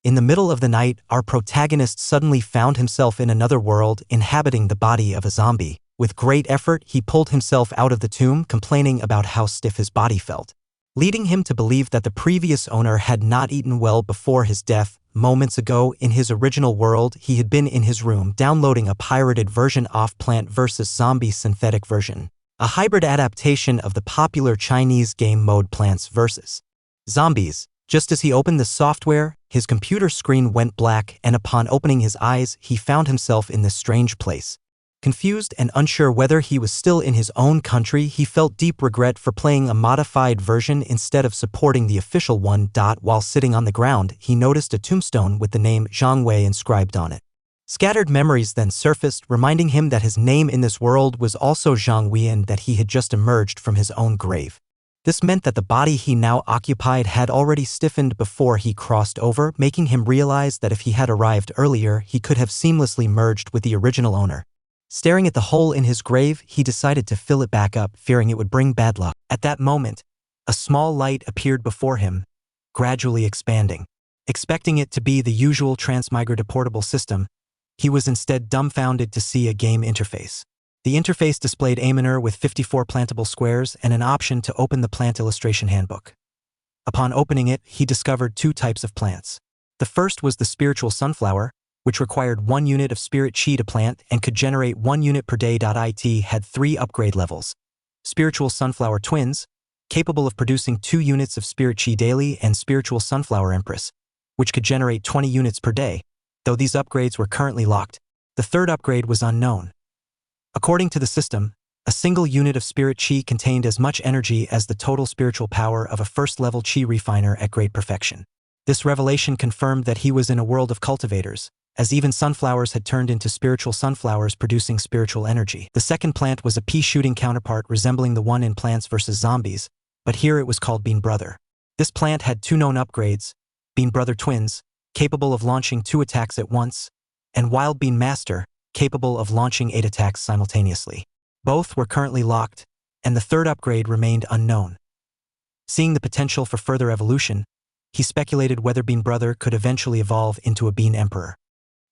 In the middle of the night, our protagonist suddenly found himself in another world, inhabiting the body of a zombie. With great effort, he pulled himself out of the tomb, complaining about how stiff his body felt, leading him to believe that the previous owner had not eaten well before his death. Moments ago, in his original world, he had been in his room downloading a pirated version of Plant vs. Zombie synthetic version, a hybrid adaptation of the popular Chinese game mode Plants vs. Zombies. Just as he opened the software, his computer screen went black, and upon opening his eyes, he found himself in this strange place. Confused and unsure whether he was still in his own country, he felt deep regret for playing a modified version instead of supporting the official one. While sitting on the ground, he noticed a tombstone with the name Zhang Wei inscribed on it. Scattered memories then surfaced, reminding him that his name in this world was also Zhang Wei and that he had just emerged from his own grave. This meant that the body he now occupied had already stiffened before he crossed over, making him realize that if he had arrived earlier, he could have seamlessly merged with the original owner. Staring at the hole in his grave, he decided to fill it back up, fearing it would bring bad luck. At that moment, a small light appeared before him, gradually expanding. Expecting it to be the usual transmigrator portable system, he was instead dumbfounded to see a game interface. The interface displayed a menu with 54 plantable squares and an option to open the plant illustration handbook. Upon opening it, he discovered two types of plants. The first was the spiritual sunflower, which required 1 unit of spirit chi to plant and could generate 1 unit per day. It had 3 upgrade levels. Spiritual sunflower twins, capable of producing 2 units of spirit chi daily, and spiritual sunflower empress, which could generate 20 units per day, though these upgrades were currently locked. The third upgrade was unknown. According to the system, a single unit of spirit chi contained as much energy as the total spiritual power of a first-level chi refiner at great perfection. This revelation confirmed that he was in a world of cultivators, as even sunflowers had turned into spiritual sunflowers producing spiritual energy. The second plant was a pea-shooting counterpart resembling the one in Plants vs. Zombies, but here it was called Bean Brother. This plant had 2 known upgrades: Bean Brother Twins, capable of launching 2 attacks at once, and Wild Bean Master, capable of launching 8 attacks simultaneously. Both were currently locked, and the third upgrade remained unknown. Seeing the potential for further evolution, he speculated whether Bean Brother could eventually evolve into a Bean Emperor.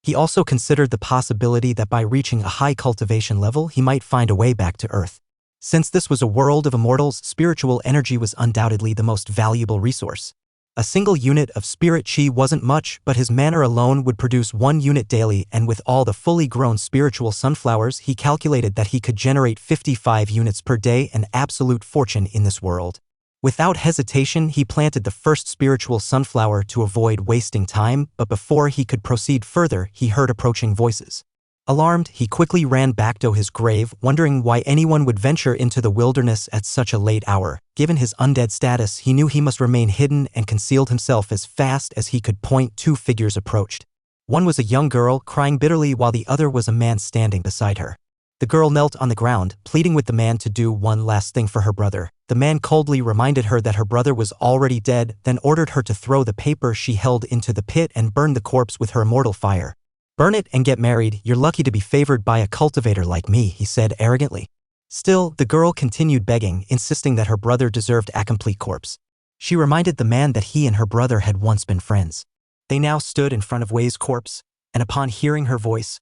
He also considered the possibility that by reaching a high cultivation level, he might find a way back to Earth. Since this was a world of immortals, spiritual energy was undoubtedly the most valuable resource. A single unit of spirit chi wasn't much, but his manor alone would produce 1 unit daily, and with all the fully grown spiritual sunflowers, he calculated that he could generate 55 units per day, an absolute fortune in this world. Without hesitation, he planted the first spiritual sunflower to avoid wasting time, but before he could proceed further, he heard approaching voices. Alarmed, he quickly ran back to his grave, wondering why anyone would venture into the wilderness at such a late hour. Given his undead status, he knew he must remain hidden and concealed himself as fast as he could. 2 figures approached. One was a young girl, crying bitterly, while the other was a man standing beside her. The girl knelt on the ground, pleading with the man to do one last thing for her brother. The man coldly reminded her that her brother was already dead, then ordered her to throw the paper she held into the pit and burn the corpse with her immortal fire. "Burn it and get married. You're lucky to be favored by a cultivator like me," he said arrogantly. Still, the girl continued begging, insisting that her brother deserved a complete corpse. She reminded the man that he and her brother had once been friends. They now stood in front of Wei's corpse, and upon hearing her voice,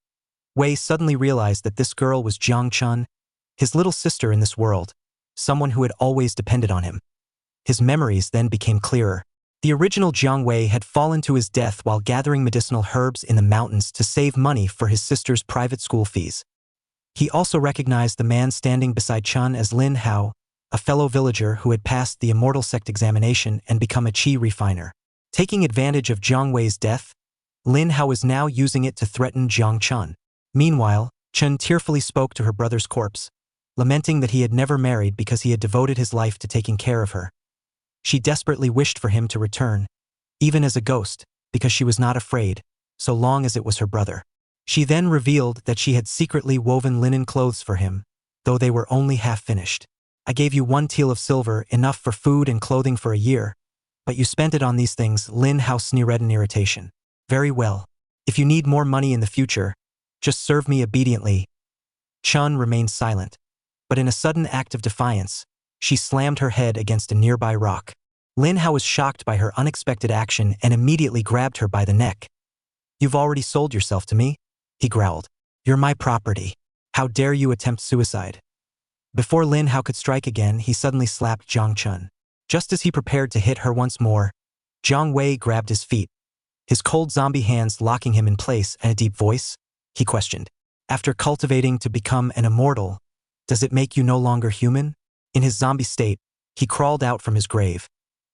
Wei suddenly realized that this girl was Jiang Chun, his little sister in this world, someone who had always depended on him. His memories then became clearer. The original Jiang Wei had fallen to his death while gathering medicinal herbs in the mountains to save money for his sister's private school fees. He also recognized the man standing beside Chun as Lin Hao, a fellow villager who had passed the Immortal Sect examination and become a chi refiner. Taking advantage of Jiang Wei's death, Lin Hao was now using it to threaten Jiang Chun. Meanwhile, Chun tearfully spoke to her brother's corpse, lamenting that he had never married because he had devoted his life to taking care of her. She desperately wished for him to return, even as a ghost, because she was not afraid, so long as it was her brother. She then revealed that she had secretly woven linen clothes for him, though they were only half finished. "I gave you 1 teal of silver, enough for food and clothing for a year, but you spent it on these things," Lin Hao sneered in irritation. "Very well. If you need more money in the future, just serve me obediently." Chun remained silent, but in a sudden act of defiance, she slammed her head against a nearby rock. Lin Hao was shocked by her unexpected action and immediately grabbed her by the neck. "You've already sold yourself to me?" he growled. "You're my property. How dare you attempt suicide?" Before Lin Hao could strike again, he suddenly slapped Jiang Chun. Just as he prepared to hit her once more, Jiang Wei grabbed his feet, his cold zombie hands locking him in place. In a deep voice, he questioned, "After cultivating to become an immortal, does it make you no longer human?" In his zombie state, he crawled out from his grave,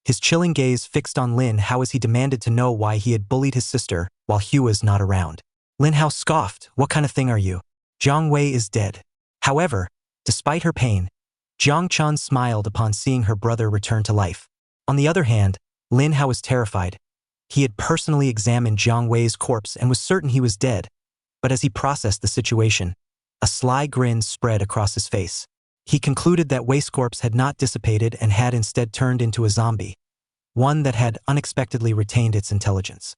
his chilling gaze fixed on Lin Hao as he demanded to know why he had bullied his sister while Hugh was not around. Lin Hao scoffed, "What kind of thing are you? Jiang Wei is dead." However, despite her pain, Jiang Chun smiled upon seeing her brother return to life. On the other hand, Lin Hao was terrified. He had personally examined Jiang Wei's corpse and was certain he was dead, but as he processed the situation, a sly grin spread across his face. He concluded that Wei's corpse had not dissipated and had instead turned into a zombie, one that had unexpectedly retained its intelligence.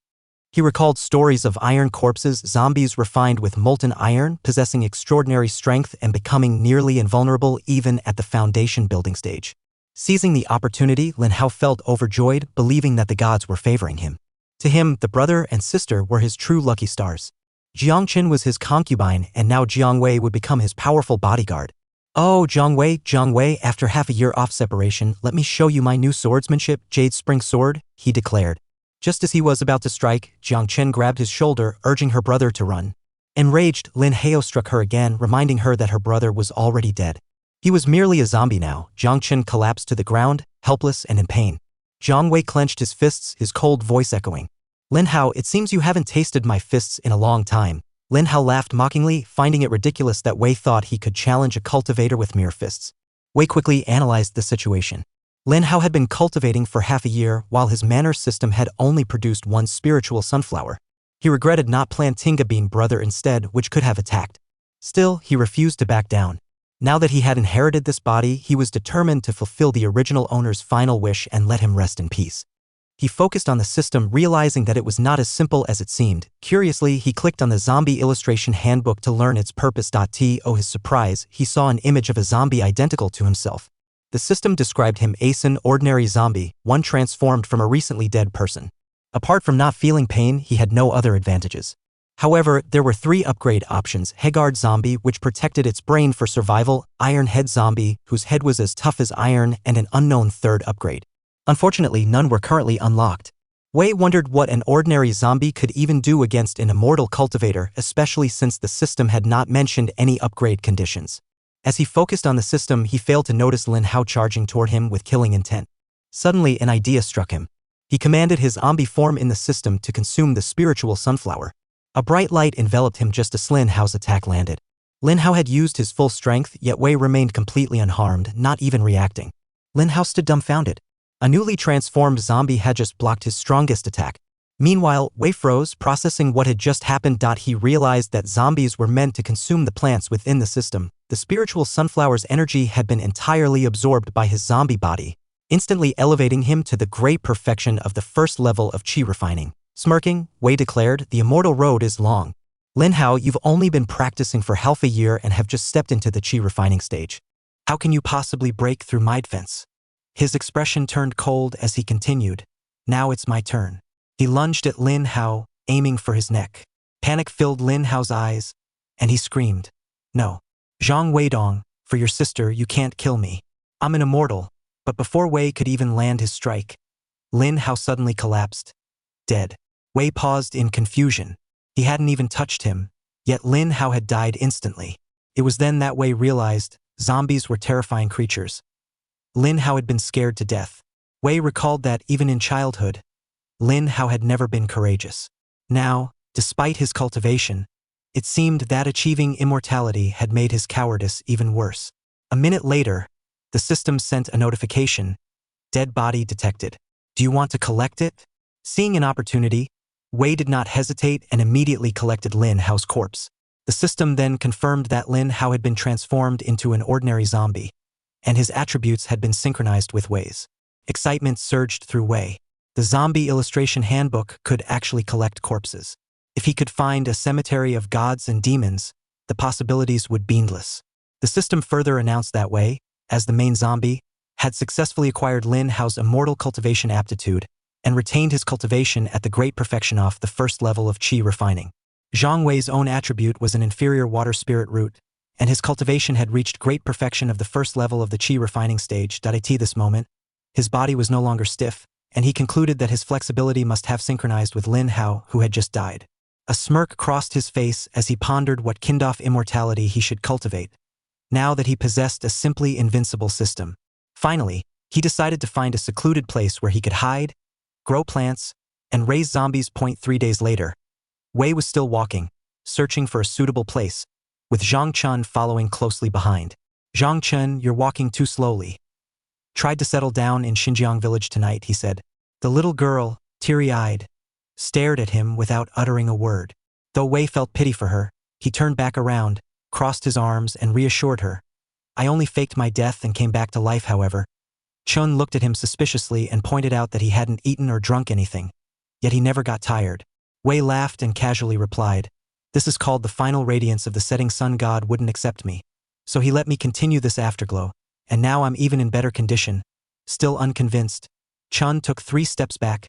He recalled stories of iron corpses, zombies refined with molten iron, possessing extraordinary strength and becoming nearly invulnerable even at the foundation building stage. Seizing the opportunity, Lin Hao felt overjoyed, believing that the gods were favoring him. To him, the brother and sister were his true lucky stars. Jiang Qin was his concubine, and now Jiang Wei would become his powerful bodyguard. "Oh, Jiang Wei, after half a year off separation, let me show you my new swordsmanship, Jade Spring Sword," he declared. Just as he was about to strike, Jiang Qin grabbed his shoulder, urging her brother to run. Enraged, Lin Hao struck her again, reminding her that her brother was already dead. He was merely a zombie now. Jiang Qin collapsed to the ground, helpless and in pain. Jiang Wei clenched his fists, his cold voice echoing, "Lin Hao, it seems you haven't tasted my fists in a long time." Lin Hao laughed mockingly, finding it ridiculous that Wei thought he could challenge a cultivator with mere fists. Wei quickly analyzed the situation. Lin Hao had been cultivating for half a year, while his manner system had only produced one spiritual sunflower. He regretted not planting a bean brother instead, which could have attacked. Still, he refused to back down. Now that he had inherited this body, he was determined to fulfill the original owner's final wish and let him rest in peace. He focused on the system, realizing that it was not as simple as it seemed. Curiously, he clicked on the zombie illustration handbook to learn its purpose. To his surprise, he saw an image of a zombie identical to himself. The system described him as an ordinary zombie, one transformed from a recently dead person. Apart from not feeling pain, he had no other advantages. However, there were 3 upgrade options: Heguard Zombie, which protected its brain for survival, Iron Head Zombie, whose head was as tough as iron, and an unknown 3rd upgrade. Unfortunately, none were currently unlocked. Wei wondered what an ordinary zombie could even do against an immortal cultivator, especially since the system had not mentioned any upgrade conditions. As he focused on the system, he failed to notice Lin Hao charging toward him with killing intent. Suddenly, an idea struck him. He commanded his zombie form in the system to consume the spiritual sunflower. A bright light enveloped him just as Lin Hao's attack landed. Lin Hao had used his full strength, yet Wei remained completely unharmed, not even reacting. Lin Hao stood dumbfounded. A newly transformed zombie had just blocked his strongest attack. Meanwhile, Wei froze, processing what had just happened. He realized that zombies were meant to consume the plants within the system. The spiritual sunflower's energy had been entirely absorbed by his zombie body, instantly elevating him to the great perfection of the first level of qi refining. Smirking, Wei declared, "The immortal road is long. Lin Hao, you've only been practicing for half a year and have just stepped into the qi refining stage. How can you possibly break through my defense?" His expression turned cold as he continued, "Now it's my turn." He lunged at Lin Hao, aiming for his neck. Panic filled Lin Hao's eyes, and he screamed, "No. Zhang Weidong, for your sister, you can't kill me. I'm an immortal." But before Wei could even land his strike, Lin Hao suddenly collapsed, dead. Wei paused in confusion. He hadn't even touched him, yet Lin Hao had died instantly. It was then that Wei realized zombies were terrifying creatures. Lin Hao had been scared to death. Wei recalled that even in childhood, Lin Hao had never been courageous. Now, despite his cultivation, it seemed that achieving immortality had made his cowardice even worse. A minute later, the system sent a notification, "Dead body detected. Do you want to collect it?" Seeing an opportunity, Wei did not hesitate and immediately collected Lin Hao's corpse. The system then confirmed that Lin Hao had been transformed into an ordinary zombie, and his attributes had been synchronized with Wei's. Excitement surged through Wei. The zombie illustration handbook could actually collect corpses. If he could find a cemetery of gods and demons, the possibilities would be endless. The system further announced that Wei, as the main zombie, had successfully acquired Lin Hao's immortal cultivation aptitude and retained his cultivation at the great perfection off the first level of qi refining. Zhang Wei's own attribute was an inferior water spirit root, and his cultivation had reached great perfection of the first level of the qi refining stage. At this moment, his body was no longer stiff, and he concluded that his flexibility must have synchronized with Lin Hao, who had just died. A smirk crossed his face as he pondered what kind-of immortality he should cultivate, now that he possessed a simply invincible system. Finally, he decided to find a secluded place where he could hide, grow plants, and raise zombies. 3 days later, Wei was still walking, searching for a suitable place, with Zhang Chun following closely behind. "Zhang Chun, you're walking too slowly. Tried to settle down in Xinjiang village tonight," he said. The little girl, teary-eyed, stared at him without uttering a word. Though Wei felt pity for her, he turned back around, crossed his arms, and reassured her. "I only faked my death and came back to life, however." Chun looked at him suspiciously and pointed out that he hadn't eaten or drunk anything, yet he never got tired. Wei laughed and casually replied, "This is called the final radiance of the setting sun. God wouldn't accept me, so he let me continue this afterglow, and now I'm even in better condition." Still unconvinced, Chun took 3 steps back.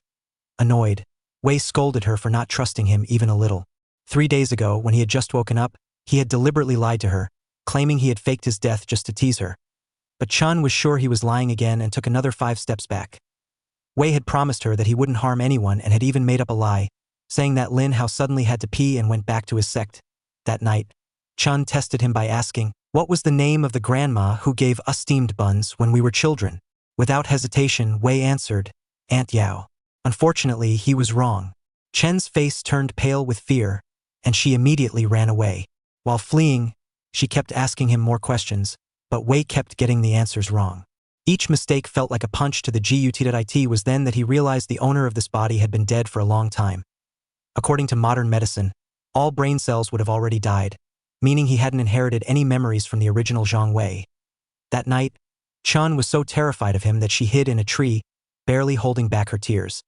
Annoyed, Wei scolded her for not trusting him even a little. 3 days ago, when he had just woken up, he had deliberately lied to her, claiming he had faked his death just to tease her. But Chun was sure he was lying again and took another 5 steps back. Wei had promised her that he wouldn't harm anyone and had even made up a lie, saying that Lin Hao suddenly had to pee and went back to his sect. That night, Chun tested him by asking, "What was the name of the grandma who gave us steamed buns when we were children?" Without hesitation, Wei answered, "Aunt Yao." Unfortunately, he was wrong. Chen's face turned pale with fear, and she immediately ran away. While fleeing, she kept asking him more questions, but Wei kept getting the answers wrong. Each mistake felt like a punch to the gut. It was then that he realized the owner of this body had been dead for a long time. According to modern medicine, all brain cells would have already died, meaning he hadn't inherited any memories from the original Zhang Wei. That night, Chun was so terrified of him that she hid in a tree, barely holding back her tears.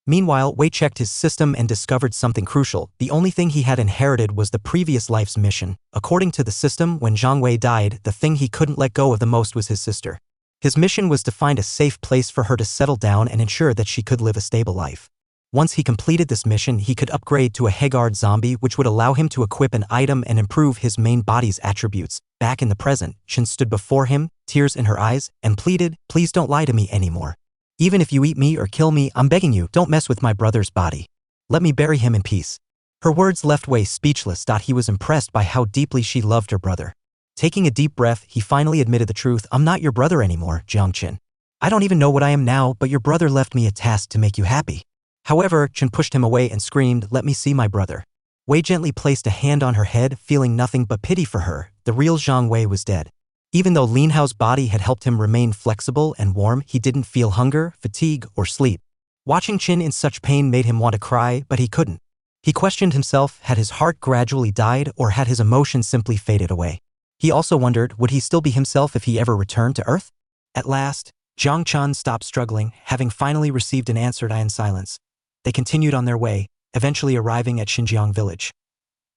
Meanwhile, Wei checked his system and discovered something crucial. The only thing he had inherited was the previous life's mission. According to the system, when Zhang Wei died, the thing he couldn't let go of the most was his sister. His mission was to find a safe place for her to settle down and ensure that she could live a stable life. Once he completed this mission, he could upgrade to a Hegard zombie, which would allow him to equip an item and improve his main body's attributes. Back in the present, Shin stood before him, tears in her eyes, and pleaded, "Please don't lie to me anymore. Even if you eat me or kill me, I'm begging you, don't mess with my brother's body. Let me bury him in peace." Her words left Wei speechless. He was impressed by how deeply she loved her brother. Taking a deep breath, he finally admitted the truth. "I'm not your brother anymore, Jiang Qin. I don't even know what I am now, but your brother left me a task to make you happy." However, Chen pushed him away and screamed, "Let me see my brother." Wei gently placed a hand on her head, feeling nothing but pity for her. The real Zhang Wei was dead. Even though Lin Hao's body had helped him remain flexible and warm, he didn't feel hunger, fatigue, or sleep. Watching Qin in such pain made him want to cry, but he couldn't. He questioned himself, had his heart gradually died or had his emotions simply faded away? He also wondered, would he still be himself if he ever returned to Earth? At last, Zhang Chun stopped struggling, having finally received an answer in silence. They continued on their way, eventually arriving at Xinjiang village.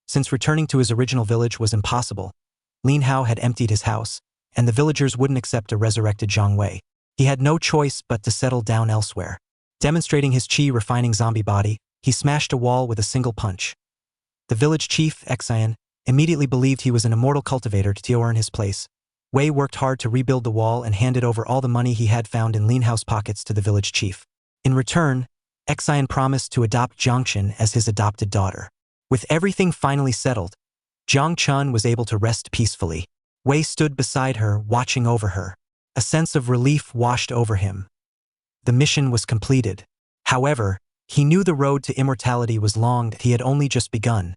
Since returning to his original village was impossible, Lin Hao had emptied his house, and the villagers wouldn't accept a resurrected Zhang Wei. He had no choice but to settle down elsewhere. Demonstrating his qi-refining zombie body, he smashed a wall with a single punch. The village chief, Xian, immediately believed he was an immortal cultivator to earn his place. Wei worked hard to rebuild the wall and handed over all the money he had found in Lin Hao's pockets to the village chief. In return, Xian promised to adopt Jiang Qin as his adopted daughter. With everything finally settled, Jiang Chun was able to rest peacefully. Wei stood beside her, watching over her. A sense of relief washed over him. The mission was completed. However, he knew the road to immortality was long. He had only just begun.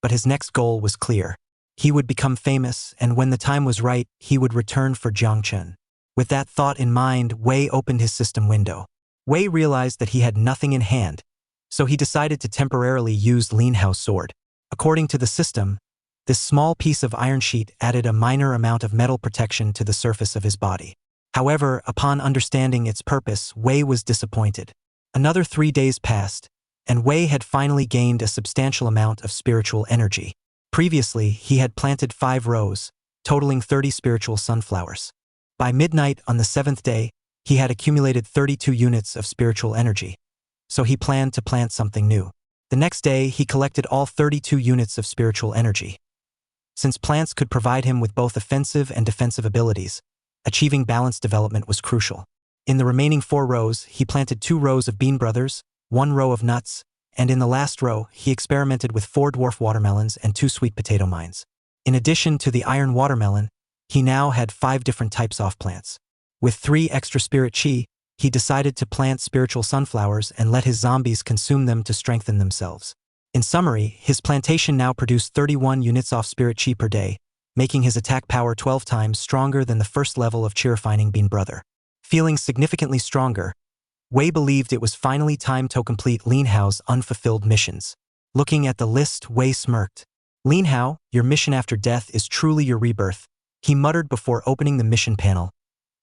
But his next goal was clear. He would become famous, and when the time was right, he would return for Jiang Qin. With that thought in mind, Wei opened his system window. Wei realized that he had nothing in hand, so he decided to temporarily use Lin Hao's sword. According to the system, this small piece of iron sheet added a minor amount of metal protection to the surface of his body. However, upon understanding its purpose, Wei was disappointed. Another 3 days passed, and Wei had finally gained a substantial amount of spiritual energy. Previously, he had planted 5 rows, totaling 30 spiritual sunflowers. By midnight on the 7th day, he had accumulated 32 units of spiritual energy. So he planned to plant something new. The next day, he collected all 32 units of spiritual energy. Since plants could provide him with both offensive and defensive abilities, achieving balanced development was crucial. In the remaining 4 rows, he planted 2 rows of bean brothers, 1 row of nuts, and in the last row, he experimented with 4 dwarf watermelons and 2 sweet potato mines. In addition to the iron watermelon, he now had 5 different types of plants. With 3 extra spirit chi, he decided to plant spiritual sunflowers and let his zombies consume them to strengthen themselves. In summary, his plantation now produced 31 units of spirit chi per day, making his attack power 12 times stronger than the first level of chi-refining bean brother. Feeling significantly stronger, Wei believed it was finally time to complete Lin Hao's unfulfilled missions. Looking at the list, Wei smirked. "Lin Hao, your mission after death is truly your rebirth," he muttered before opening the mission panel.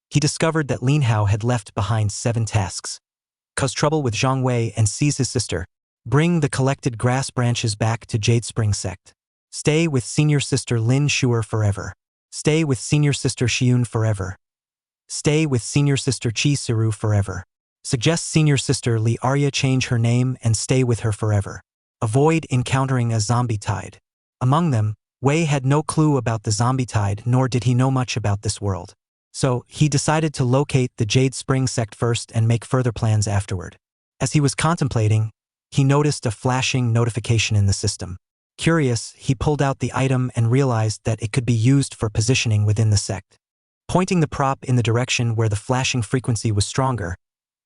He discovered that Lin Hao had left behind 7 tasks. Cause trouble with Zhang Wei and seize his sister. Bring the collected grass branches back to Jade Spring Sect. Stay with senior sister Lin Shuer forever. Stay with senior sister Xiun forever. Stay with senior sister Qi Siru forever. Suggest senior sister Li Arya change her name and stay with her forever. Avoid encountering a zombie tide. Among them, Wei had no clue about the zombie tide, nor did he know much about this world. So, he decided to locate the Jade Spring Sect first and make further plans afterward. As he was contemplating, he noticed a flashing notification in the system. Curious, he pulled out the item and realized that it could be used for positioning within the sect. Pointing the prop in the direction where the flashing frequency was stronger,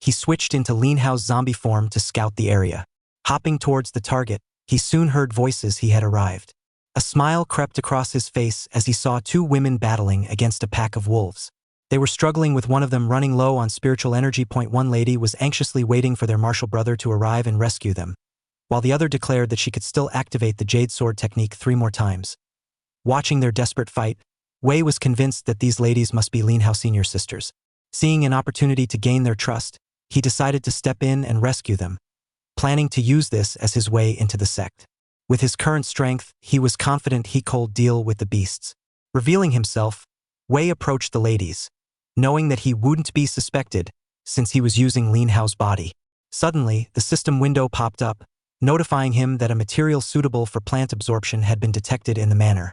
he switched into Lin Hao's zombie form to scout the area. Hopping towards the target, he soon heard voices he had arrived. A smile crept across his face as he saw 2 women battling against a pack of wolves. They were struggling with one of them running low on spiritual energy. One lady was anxiously waiting for their martial brother to arrive and rescue them, while the other declared that she could still activate the Jade Sword technique 3 more times. Watching their desperate fight, Wei was convinced that these ladies must be Lin Hao Senior sisters. Seeing an opportunity to gain their trust, he decided to step in and rescue them, planning to use this as his way into the sect. With his current strength, he was confident he could deal with the beasts. Revealing himself, Wei approached the ladies, knowing that he wouldn't be suspected since he was using Lin Hao's body. Suddenly, the system window popped up, notifying him that a material suitable for plant absorption had been detected in the manor.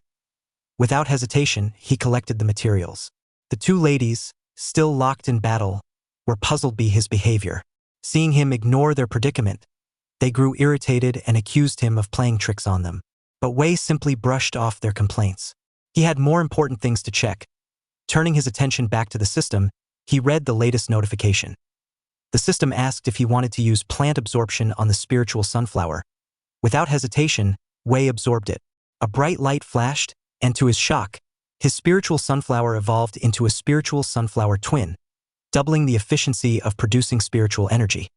Without hesitation, he collected the materials. The 2 ladies, still locked in battle, were puzzled by his behavior. Seeing him ignore their predicament, they grew irritated and accused him of playing tricks on them. But Wei simply brushed off their complaints. He had more important things to check. Turning his attention back to the system, he read the latest notification. The system asked if he wanted to use plant absorption on the spiritual sunflower. Without hesitation, Wei absorbed it. A bright light flashed, and to his shock, his spiritual sunflower evolved into a spiritual sunflower twin, doubling the efficiency of producing spiritual energy.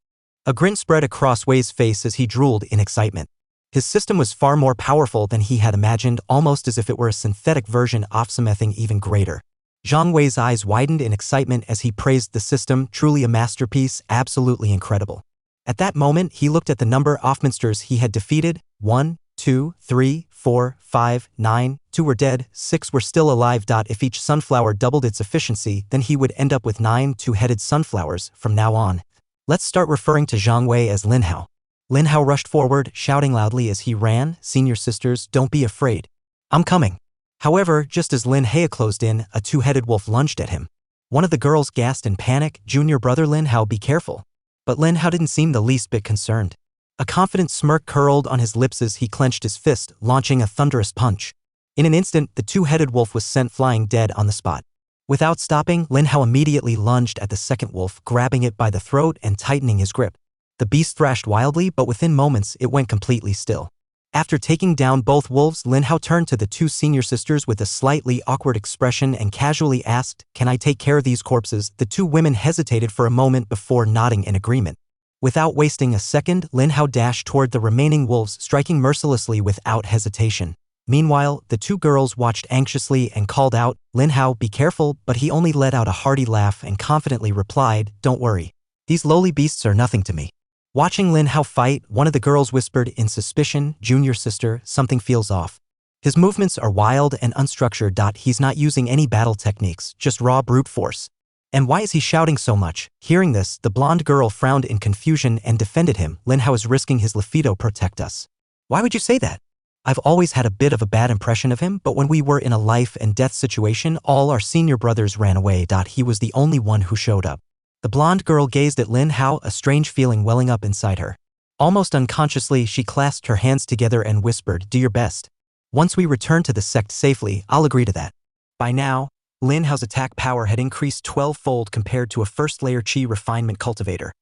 A grin spread across Wei's face as he drooled in excitement. His system was far more powerful than he had imagined, almost as if it were a synthetic version of something even greater. Zhang Wei's eyes widened in excitement as he praised the system, truly a masterpiece, absolutely incredible. At that moment, he looked at the number of monsters he had defeated. 1, 2, 3, 4, 5, 9, 2 were dead, 6 were still alive. If each sunflower doubled its efficiency, then he would end up with 9 2-headed sunflowers from now on. Let's start referring to Zhang Wei as Lin Hao. Lin Hao rushed forward, shouting loudly as he ran, "Senior sisters, don't be afraid. I'm coming." However, just as Lin Hao closed in, a 2-headed wolf lunged at him. One of the girls gasped in panic, "Junior brother Lin Hao, be careful." But Lin Hao didn't seem the least bit concerned. A confident smirk curled on his lips as he clenched his fist, launching a thunderous punch. In an instant, the 2-headed wolf was sent flying dead on the spot. Without stopping, Lin Hao immediately lunged at the second wolf, grabbing it by the throat and tightening his grip. The beast thrashed wildly, but within moments it went completely still. After taking down both wolves, Lin Hao turned to the 2 senior sisters with a slightly awkward expression and casually asked, "Can I take care of these corpses?" The 2 women hesitated for a moment before nodding in agreement. Without wasting a second, Lin Hao dashed toward the remaining wolves, striking mercilessly without hesitation. Meanwhile, the 2 girls watched anxiously and called out, "Lin Hao, be careful," but he only let out a hearty laugh and confidently replied, "Don't worry. These lowly beasts are nothing to me." Watching Lin Hao fight, one of the girls whispered in suspicion, "Junior sister, something feels off." His movements are wild and unstructured. He's not using any battle techniques, just raw brute force. And why is he shouting so much? Hearing this, the blonde girl frowned in confusion and defended him. Lin Hao is risking his Lefido protect us. Why would you say that? I've always had a bit of a bad impression of him, but when we were in a life and death situation, all our senior brothers ran away. He was the only one who showed up. The blonde girl gazed at Lin Hao, a strange feeling welling up inside her. Almost unconsciously, she clasped her hands together and whispered, "Do your best. Once we return to the sect safely, I'll agree to that." By now, Lin Hao's attack power had increased 12-fold compared to a first-layer Qi refinement cultivator,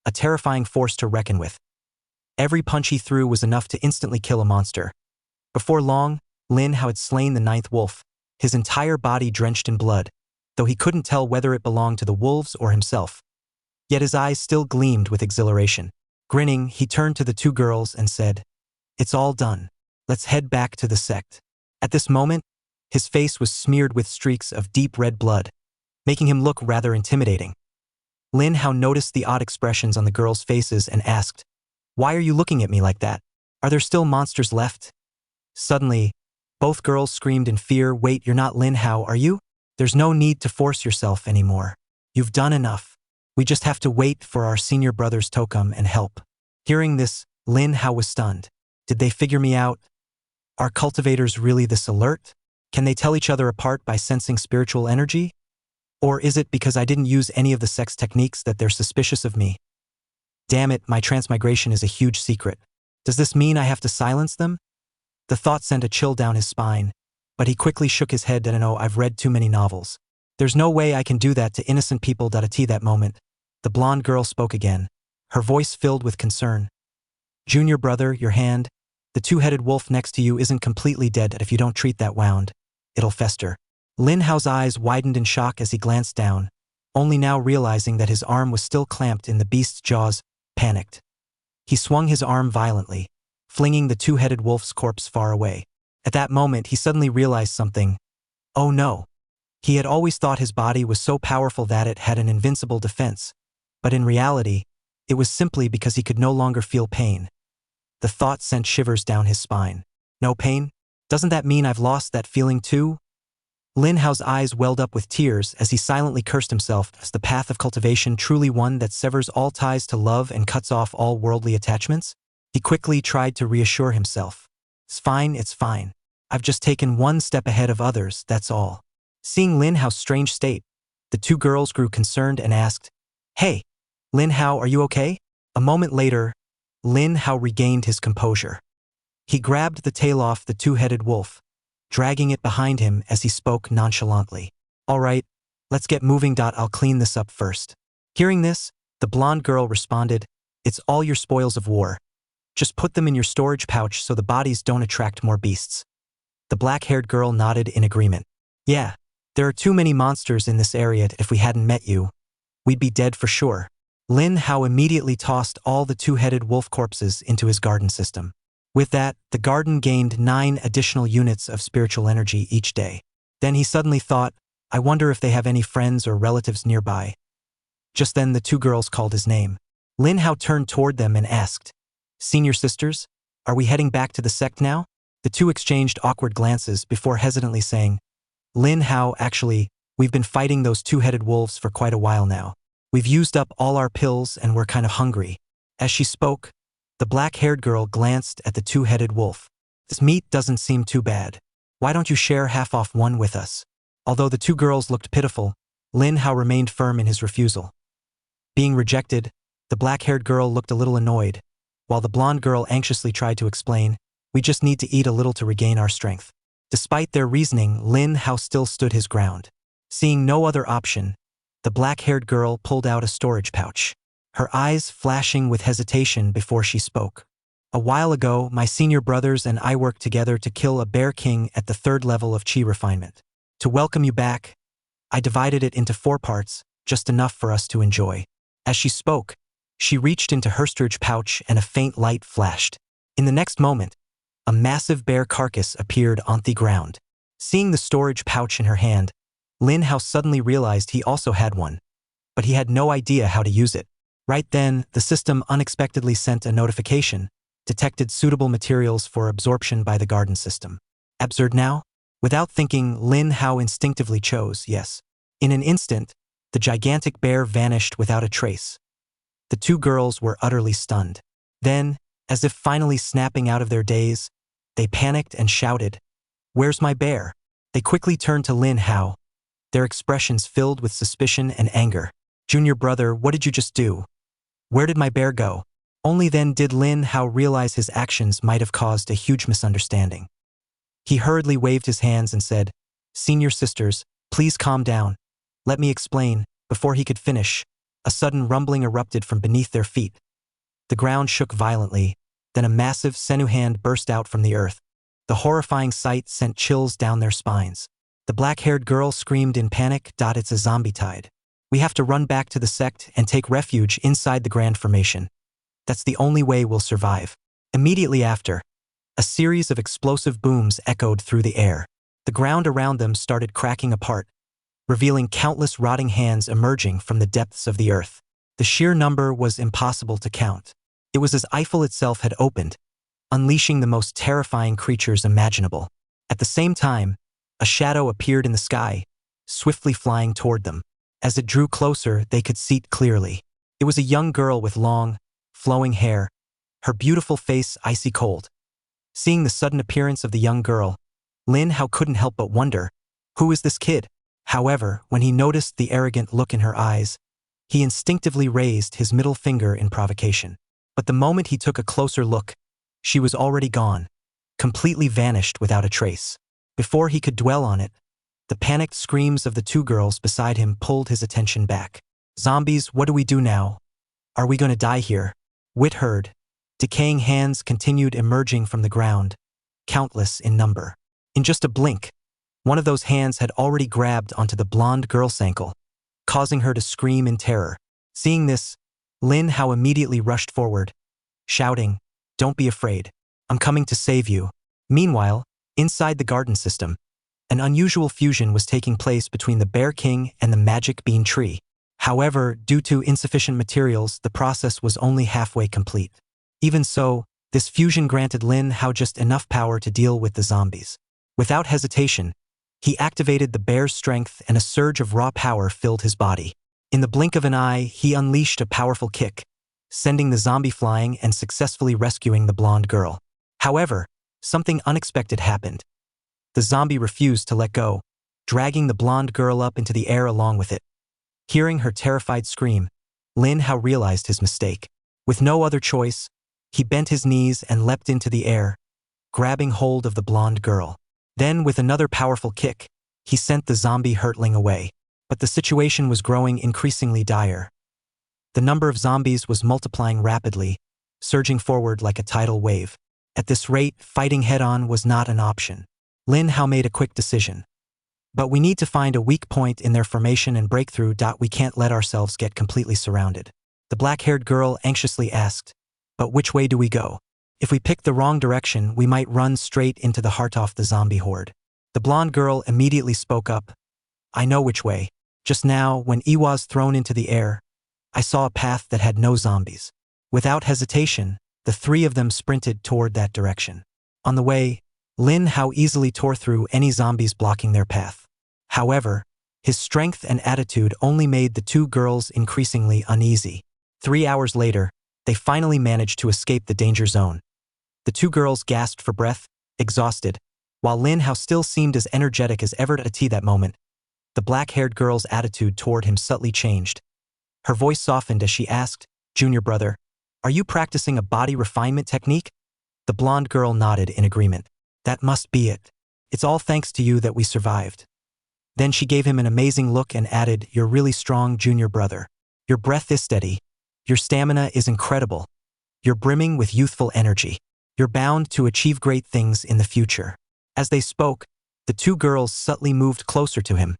a terrifying force to reckon with. Every punch he threw was enough to instantly kill a monster. Before long, Lin Hao had slain the 9th wolf, his entire body drenched in blood, though he couldn't tell whether it belonged to the wolves or himself. Yet his eyes still gleamed with exhilaration. Grinning, he turned to the two girls and said, "It's all done. Let's head back to the sect." At this moment, his face was smeared with streaks of deep red blood, making him look rather intimidating. Lin Hao noticed the odd expressions on the girls' faces and asked, "Why are you looking at me like that? Are there still monsters left?" Suddenly, both girls screamed in fear, "Wait, you're not Lin Hao, are you? There's no need to force yourself anymore. You've done enough. We just have to wait for our senior brothers to come and help." Hearing this, Lin Hao was stunned. Did they figure me out? Are cultivators really this alert? Can they tell each other apart by sensing spiritual energy? Or is it because I didn't use any of the sex techniques that they're suspicious of me? Damn it, my transmigration is a huge secret. Does this mean I have to silence them? The thought sent a chill down his spine, but he quickly shook his head and "No, I've read too many novels. There's no way I can do that to innocent people." At that moment, the blonde girl spoke again, her voice filled with concern. "Junior brother, your hand, the two-headed wolf next to you isn't completely dead, and if you don't treat that wound, it'll fester." Lin Hao's eyes widened in shock as he glanced down, only now realizing that his arm was still clamped in the beast's jaws. Panicked, he swung his arm violently, flinging the two-headed wolf's corpse far away. At that moment, he suddenly realized something. Oh no. He had always thought his body was so powerful that it had an invincible defense, but in reality, it was simply because he could no longer feel pain. The thought sent shivers down his spine. No pain? Doesn't that mean I've lost that feeling too? Lin Hao's eyes welled up with tears as he silently cursed himself. Is the path of cultivation truly one that severs all ties to love and cuts off all worldly attachments? He quickly tried to reassure himself. It's fine. I've just taken one step ahead of others, that's all." Seeing Lin Hao's strange state, the two girls grew concerned and asked, "Hey, Lin Hao, are you okay?" A moment later, Lin Hao regained his composure. He grabbed the tail off the two-headed wolf, dragging it behind him as he spoke nonchalantly. "All right, let's get moving. I'll clean this up first." Hearing this, the blonde girl responded, "It's all your spoils of war. Just put them in your storage pouch so the bodies don't attract more beasts." The black-haired girl nodded in agreement. "Yeah, there are too many monsters in this area. If we hadn't met you, we'd be dead for sure." Lin Hao immediately tossed all the two-headed wolf corpses into his garden system. With that, the garden gained 9 additional units of spiritual energy each day. Then he suddenly thought, I wonder if they have any friends or relatives nearby. Just then the two girls called his name. Lin Hao turned toward them and asked, "Senior sisters, are we heading back to the sect now?" The two exchanged awkward glances before hesitantly saying, "Lin Hao, actually, we've been fighting those two-headed wolves for quite a while now. We've used up all our pills and we're kind of hungry." As she spoke, the black-haired girl glanced at the two-headed wolf. "This meat doesn't seem too bad. Why don't you share half off one with us?" Although the two girls looked pitiful, Lin Hao remained firm in his refusal. Being rejected, the black-haired girl looked a little annoyed, while the blonde girl anxiously tried to explain, "We just need to eat a little to regain our strength." Despite their reasoning, Lin Hao still stood his ground. Seeing no other option, the black-haired girl pulled out a storage pouch, her eyes flashing with hesitation before she spoke. "A while ago, my senior brothers and I worked together to kill a bear king at the 3rd level of Qi refinement. To welcome you back, I divided it into 4 parts, just enough for us to enjoy." As she spoke, she reached into her storage pouch and a faint light flashed. In the next moment, a massive bear carcass appeared on the ground. Seeing the storage pouch in her hand, Lin Hao suddenly realized he also had one, but he had no idea how to use it. Right then, the system unexpectedly sent a notification, detected suitable materials for absorption by the garden system. Absurd now? Without thinking, Lin Hao instinctively chose yes. In an instant, the gigantic bear vanished without a trace. The two girls were utterly stunned. Then, as if finally snapping out of their daze, they panicked and shouted, "Where's my bear?" They quickly turned to Lin Hao, their expressions filled with suspicion and anger. "Junior brother, what did you just do? Where did my bear go?" Only then did Lin Hao realize his actions might have caused a huge misunderstanding. He hurriedly waved his hands and said, "Senior sisters, please calm down. Let me explain." Before he could finish, a sudden rumbling erupted from beneath their feet. The ground shook violently, then a massive Senu hand burst out from the earth. The horrifying sight sent chills down their spines. The black-haired girl screamed in panic, "It's a zombie tide. We have to run back to the sect and take refuge inside the Grand Formation. That's the only way we'll survive." Immediately after, a series of explosive booms echoed through the air. The ground around them started cracking apart, revealing countless rotting hands emerging from the depths of the earth. The sheer number was impossible to count. It was as Eiffel itself had opened, unleashing the most terrifying creatures imaginable. At the same time, a shadow appeared in the sky, swiftly flying toward them. As it drew closer, they could see it clearly. It was a young girl with long, flowing hair, her beautiful face icy cold. Seeing the sudden appearance of the young girl, Lin Hao couldn't help but wonder, who is this kid? However, when he noticed the arrogant look in her eyes, he instinctively raised his middle finger in provocation. But the moment he took a closer look, she was already gone, completely vanished without a trace. Before he could dwell on it, the panicked screams of the two girls beside him pulled his attention back. "Zombies, what do we do now? Are we going to die here?" Wit heard. Decaying hands continued emerging from the ground, countless in number. In just a blink, one of those hands had already grabbed onto the blonde girl's ankle, causing her to scream in terror. Seeing this, Lin Hao immediately rushed forward, shouting, "Don't be afraid. I'm coming to save you." Meanwhile, inside the garden system, an unusual fusion was taking place between the Bear King and the Magic Bean Tree. However, due to insufficient materials, the process was only halfway complete. Even so, this fusion granted Lin Hao just enough power to deal with the zombies. Without hesitation, he activated the bear's strength and a surge of raw power filled his body. In the blink of an eye, he unleashed a powerful kick, sending the zombie flying and successfully rescuing the blonde girl. However, something unexpected happened. The zombie refused to let go, dragging the blonde girl up into the air along with it. Hearing her terrified scream, Lin Hao realized his mistake. With no other choice, he bent his knees and leapt into the air, grabbing hold of the blonde girl. Then, with another powerful kick, he sent the zombie hurtling away. But the situation was growing increasingly dire. The number of zombies was multiplying rapidly, surging forward like a tidal wave. At this rate, fighting head-on was not an option. Lin Hao made a quick decision. "But we need to find a weak point in their formation and break through. We can't let ourselves get completely surrounded." The black-haired girl anxiously asked, "But which way do we go? If we pick the wrong direction, we might run straight into the heart of the zombie horde." The blonde girl immediately spoke up, "I know which way. Just now, when I was thrown into the air, I saw a path that had no zombies." Without hesitation, the three of them sprinted toward that direction. On the way, Lin Hao easily tore through any zombies blocking their path. However, his strength and attitude only made the two girls increasingly uneasy. 3 hours later, they finally managed to escape the danger zone. The two girls gasped for breath, exhausted, while Lin Hao still seemed as energetic as ever at that moment. The black-haired girl's attitude toward him subtly changed. Her voice softened as she asked, "Junior brother, are you practicing a body refinement technique?" The blonde girl nodded in agreement. "That must be it. It's all thanks to you that we survived." Then she gave him an amazing look and added, "You're really strong, junior brother. Your breath is steady. Your stamina is incredible. You're brimming with youthful energy. You're bound to achieve great things in the future." As they spoke, the two girls subtly moved closer to him,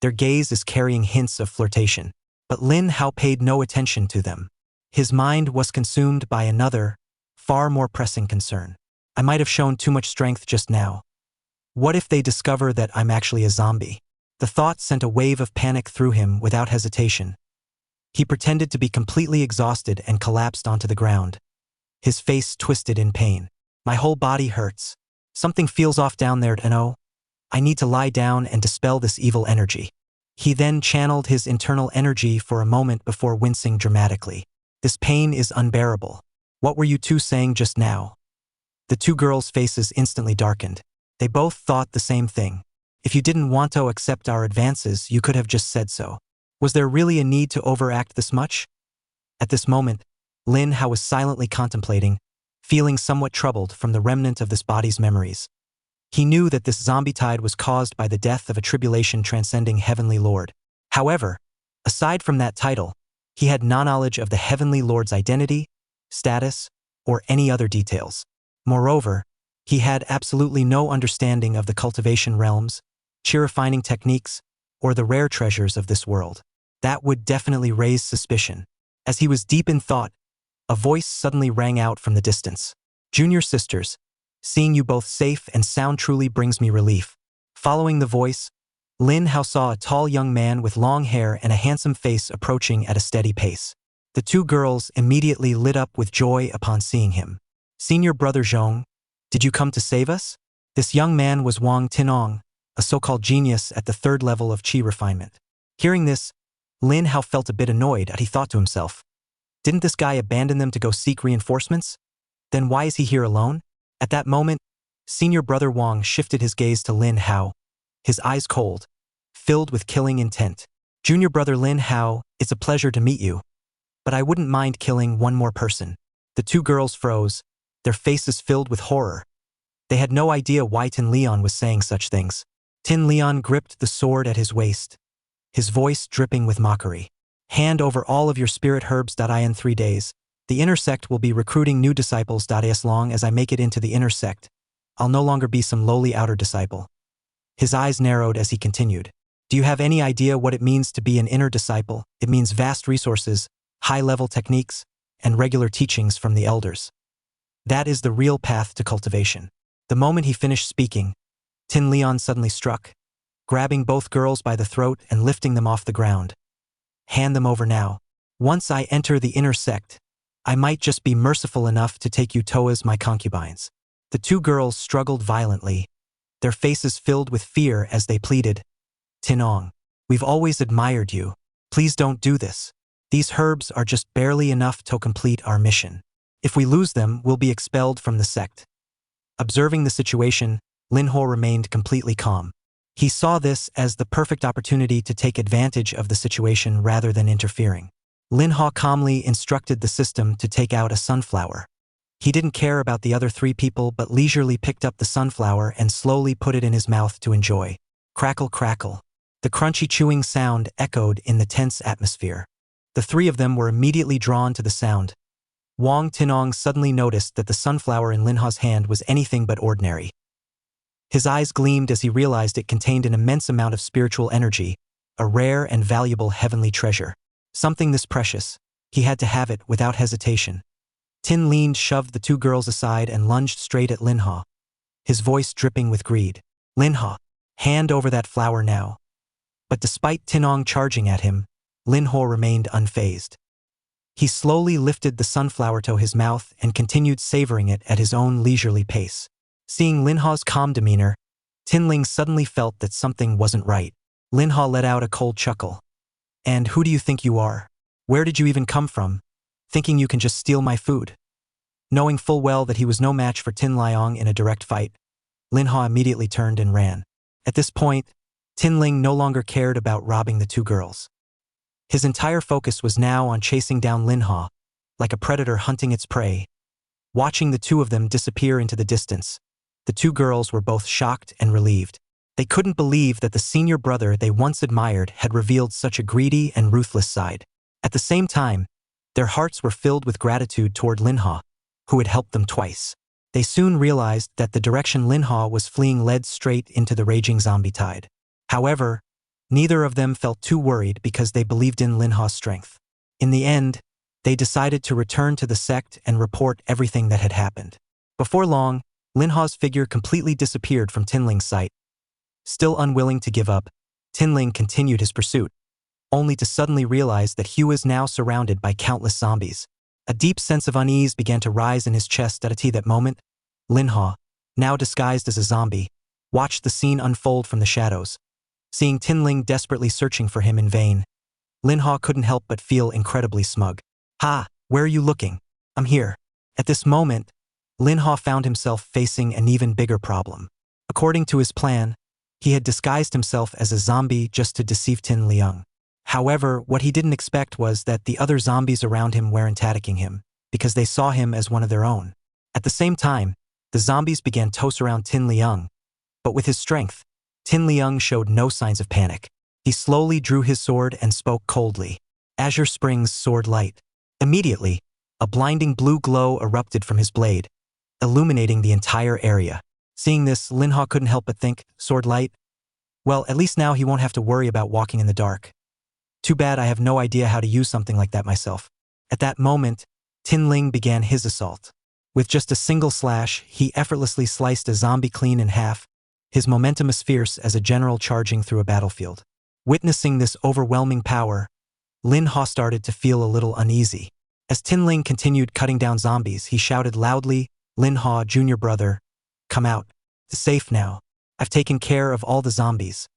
their gaze is carrying hints of flirtation. But Lin Hao paid no attention to them. His mind was consumed by another, far more pressing concern. "I might have shown too much strength just now. What if they discover that I'm actually a zombie?" The thought sent a wave of panic through him without hesitation. He pretended to be completely exhausted and collapsed onto the ground. His face twisted in pain. "My whole body hurts. Something feels off down there, no? I need to lie down and dispel this evil energy. He then channeled his internal energy for a moment before wincing dramatically. This pain is unbearable. What were you two saying just now? The two girls' faces instantly darkened. They both thought the same thing. If you didn't want to accept our advances, you could have just said so. Was there really a need to overact this much? At this moment, Lin Hao was silently contemplating, feeling somewhat troubled from the remnant of this body's memories. He knew that this zombie tide was caused by the death of a tribulation transcending Heavenly Lord. However, aside from that title, he had no knowledge of the Heavenly Lord's identity, status, or any other details. Moreover, he had absolutely no understanding of the cultivation realms, chi-refining techniques, or the rare treasures of this world. That would definitely raise suspicion. As he was deep in thought, a voice suddenly rang out from the distance. Junior sisters, seeing you both safe and sound truly brings me relief. Following the voice, Lin Hao saw a tall young man with long hair and a handsome face approaching at a steady pace. The two girls immediately lit up with joy upon seeing him. Senior brother Zhong, did you come to save us? This young man was Wang Tinong, a so-called genius at the third level of qi refinement. Hearing this, Lin Hao felt a bit annoyed as he thought to himself, didn't this guy abandon them to go seek reinforcements? Then why is he here alone? At that moment, senior brother Wang shifted his gaze to Lin Hao, his eyes cold, filled with killing intent. Junior brother Lin Hao, it's a pleasure to meet you, but I wouldn't mind killing one more person. The two girls froze, their faces filled with horror. They had no idea why Tin Leon was saying such things. Tin Leon gripped the sword at his waist, his voice dripping with mockery. Hand over all of your spirit herbs. In 3 days, the inner sect will be recruiting new disciples. As long as I make it into the inner sect, I'll no longer be some lowly outer disciple. His eyes narrowed as he continued. Do you have any idea what it means to be an inner disciple? It means vast resources, high-level techniques, and regular teachings from the elders. That is the real path to cultivation. The moment he finished speaking, Tin Leon suddenly struck, grabbing both girls by the throat and lifting them off the ground. Hand them over now. Once I enter the inner sect, I might just be merciful enough to take you to as my concubines. The two girls struggled violently, their faces filled with fear as they pleaded, Tinong, we've always admired you. Please don't do this. These herbs are just barely enough to complete our mission. If we lose them, we'll be expelled from the sect. Observing the situation, Lin Hao remained completely calm. He saw this as the perfect opportunity to take advantage of the situation rather than interfering. Lin Hao calmly instructed the system to take out a sunflower. He didn't care about the other 3 people but leisurely picked up the sunflower and slowly put it in his mouth to enjoy. Crackle, crackle. The crunchy chewing sound echoed in the tense atmosphere. The 3 of them were immediately drawn to the sound. Wang Tinong suddenly noticed that the sunflower in Lin Hao's hand was anything but ordinary. His eyes gleamed as he realized it contained an immense amount of spiritual energy, a rare and valuable heavenly treasure. Something this precious, he had to have it without hesitation. Tin Lean shoved the 2 girls aside and lunged straight at Lin Hao, his voice dripping with greed. Lin Hao, hand over that flower now. But despite Tinong charging at him, Lin Hao remained unfazed. He slowly lifted the sunflower to his mouth and continued savoring it at his own leisurely pace. Seeing Lin Hao's calm demeanor, Tin Ling suddenly felt that something wasn't right. Lin Hao let out a cold chuckle. And who do you think you are? Where did you even come from? Thinking you can just steal my food? Knowing full well that he was no match for Tin Liang in a direct fight, Lin Hao immediately turned and ran. At this point, Tin Ling no longer cared about robbing the 2 girls. His entire focus was now on chasing down Lin Hao, like a predator hunting its prey. Watching the 2 of them disappear into the distance, the 2 girls were both shocked and relieved. They couldn't believe that the senior brother they once admired had revealed such a greedy and ruthless side. At the same time, their hearts were filled with gratitude toward Lin Hao, who had helped them twice. They soon realized that the direction Lin Hao was fleeing led straight into the raging zombie tide. However, neither of them felt too worried because they believed in Lin Hao's strength. In the end, they decided to return to the sect and report everything that had happened. Before long, Lin Hao's figure completely disappeared from Tin Ling's sight. Still unwilling to give up, Tin Ling continued his pursuit, only to suddenly realize that he was now surrounded by countless zombies. A deep sense of unease began to rise in his chest at that moment. Lin Hao, now disguised as a zombie, watched the scene unfold from the shadows. Seeing Tinling desperately searching for him in vain, Linhua couldn't help but feel incredibly smug. "Ha, where are you looking? I'm here." At this moment, Linhua found himself facing an even bigger problem. According to his plan, he had disguised himself as a zombie just to deceive Tin Liang. However, what he didn't expect was that the other zombies around him weren't attacking him, because they saw him as one of their own. At the same time, the zombies began to toss around Tin Liang, but with his strength, Tin Liang showed no signs of panic. He slowly drew his sword and spoke coldly. "Azure Springs Sword Light." Immediately, a blinding blue glow erupted from his blade, illuminating the entire area. Seeing this, Linhua couldn't help but think, "Sword Light? Well, at least now he won't have to worry about walking in the dark. Too bad I have no idea how to use something like that myself." At that moment, Tin Ling began his assault. With just a single slash, he effortlessly sliced a zombie clean in half, his momentum as fierce as a general charging through a battlefield. Witnessing this overwhelming power, Linhua started to feel a little uneasy. As Tin Ling continued cutting down zombies, he shouted loudly, "Linhua, junior brother, come out. It's safe now. I've taken care of all the zombies."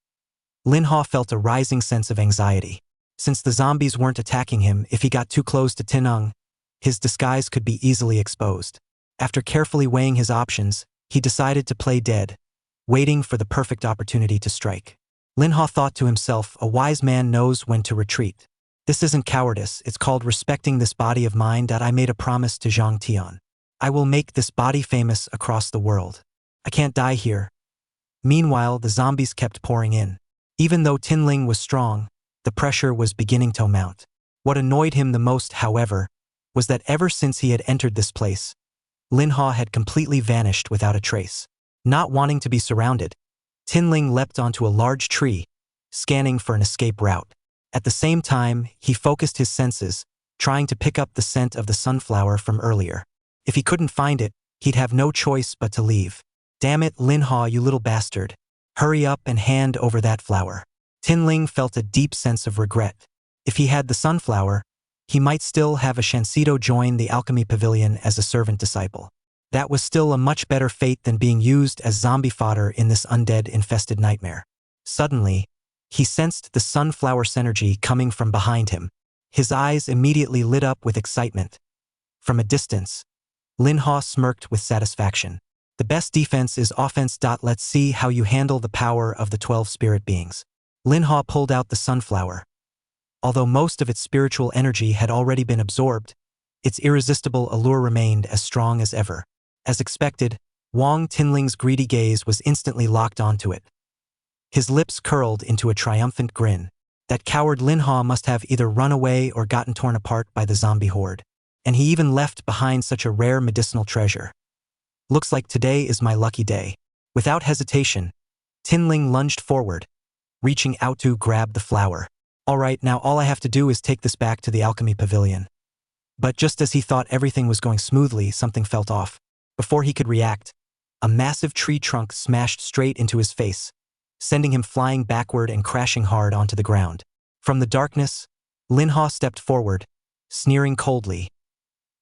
Linhua felt a rising sense of anxiety. Since the zombies weren't attacking him, if he got too close to Tinung, his disguise could be easily exposed. After carefully weighing his options, he decided to play dead, waiting for the perfect opportunity to strike. Linhua thought to himself, "A wise man knows when to retreat. This isn't cowardice, it's called respecting this body of mine that I made a promise to Zhang Tian. I will make this body famous across the world. I can't die here." Meanwhile, the zombies kept pouring in. Even though Tinling was strong, the pressure was beginning to mount. What annoyed him the most, however, was that ever since he had entered this place, Linhua had completely vanished without a trace. Not wanting to be surrounded, Tinling leapt onto a large tree, scanning for an escape route. At the same time, he focused his senses, trying to pick up the scent of the sunflower from earlier. If he couldn't find it, he'd have no choice but to leave. "Damn it, Linhua, you little bastard. Hurry up and hand over that flower." Tinling felt a deep sense of regret. If he had the sunflower, he might still have a Shansito join the alchemy pavilion as a servant disciple. That was still a much better fate than being used as zombie fodder in this undead-infested nightmare. Suddenly, he sensed the sunflower synergy coming from behind him. His eyes immediately lit up with excitement. From a distance, Linhua smirked with satisfaction. "The best defense is offense. Let's see how you handle the power of the 12 spirit beings." Linhua pulled out the sunflower. Although most of its spiritual energy had already been absorbed, its irresistible allure remained as strong as ever. As expected, Wang Tinling's greedy gaze was instantly locked onto it. His lips curled into a triumphant grin. That coward Linhua must have either run away or gotten torn apart by the zombie horde. And he even left behind such a rare medicinal treasure. Looks like today is my lucky day. Without hesitation, Tinling lunged forward, reaching out to grab the flower. "All right, now all I have to do is take this back to the alchemy pavilion." But just as he thought everything was going smoothly, something felt off. Before he could react, a massive tree trunk smashed straight into his face, sending him flying backward and crashing hard onto the ground. From the darkness, Linhua stepped forward, sneering coldly.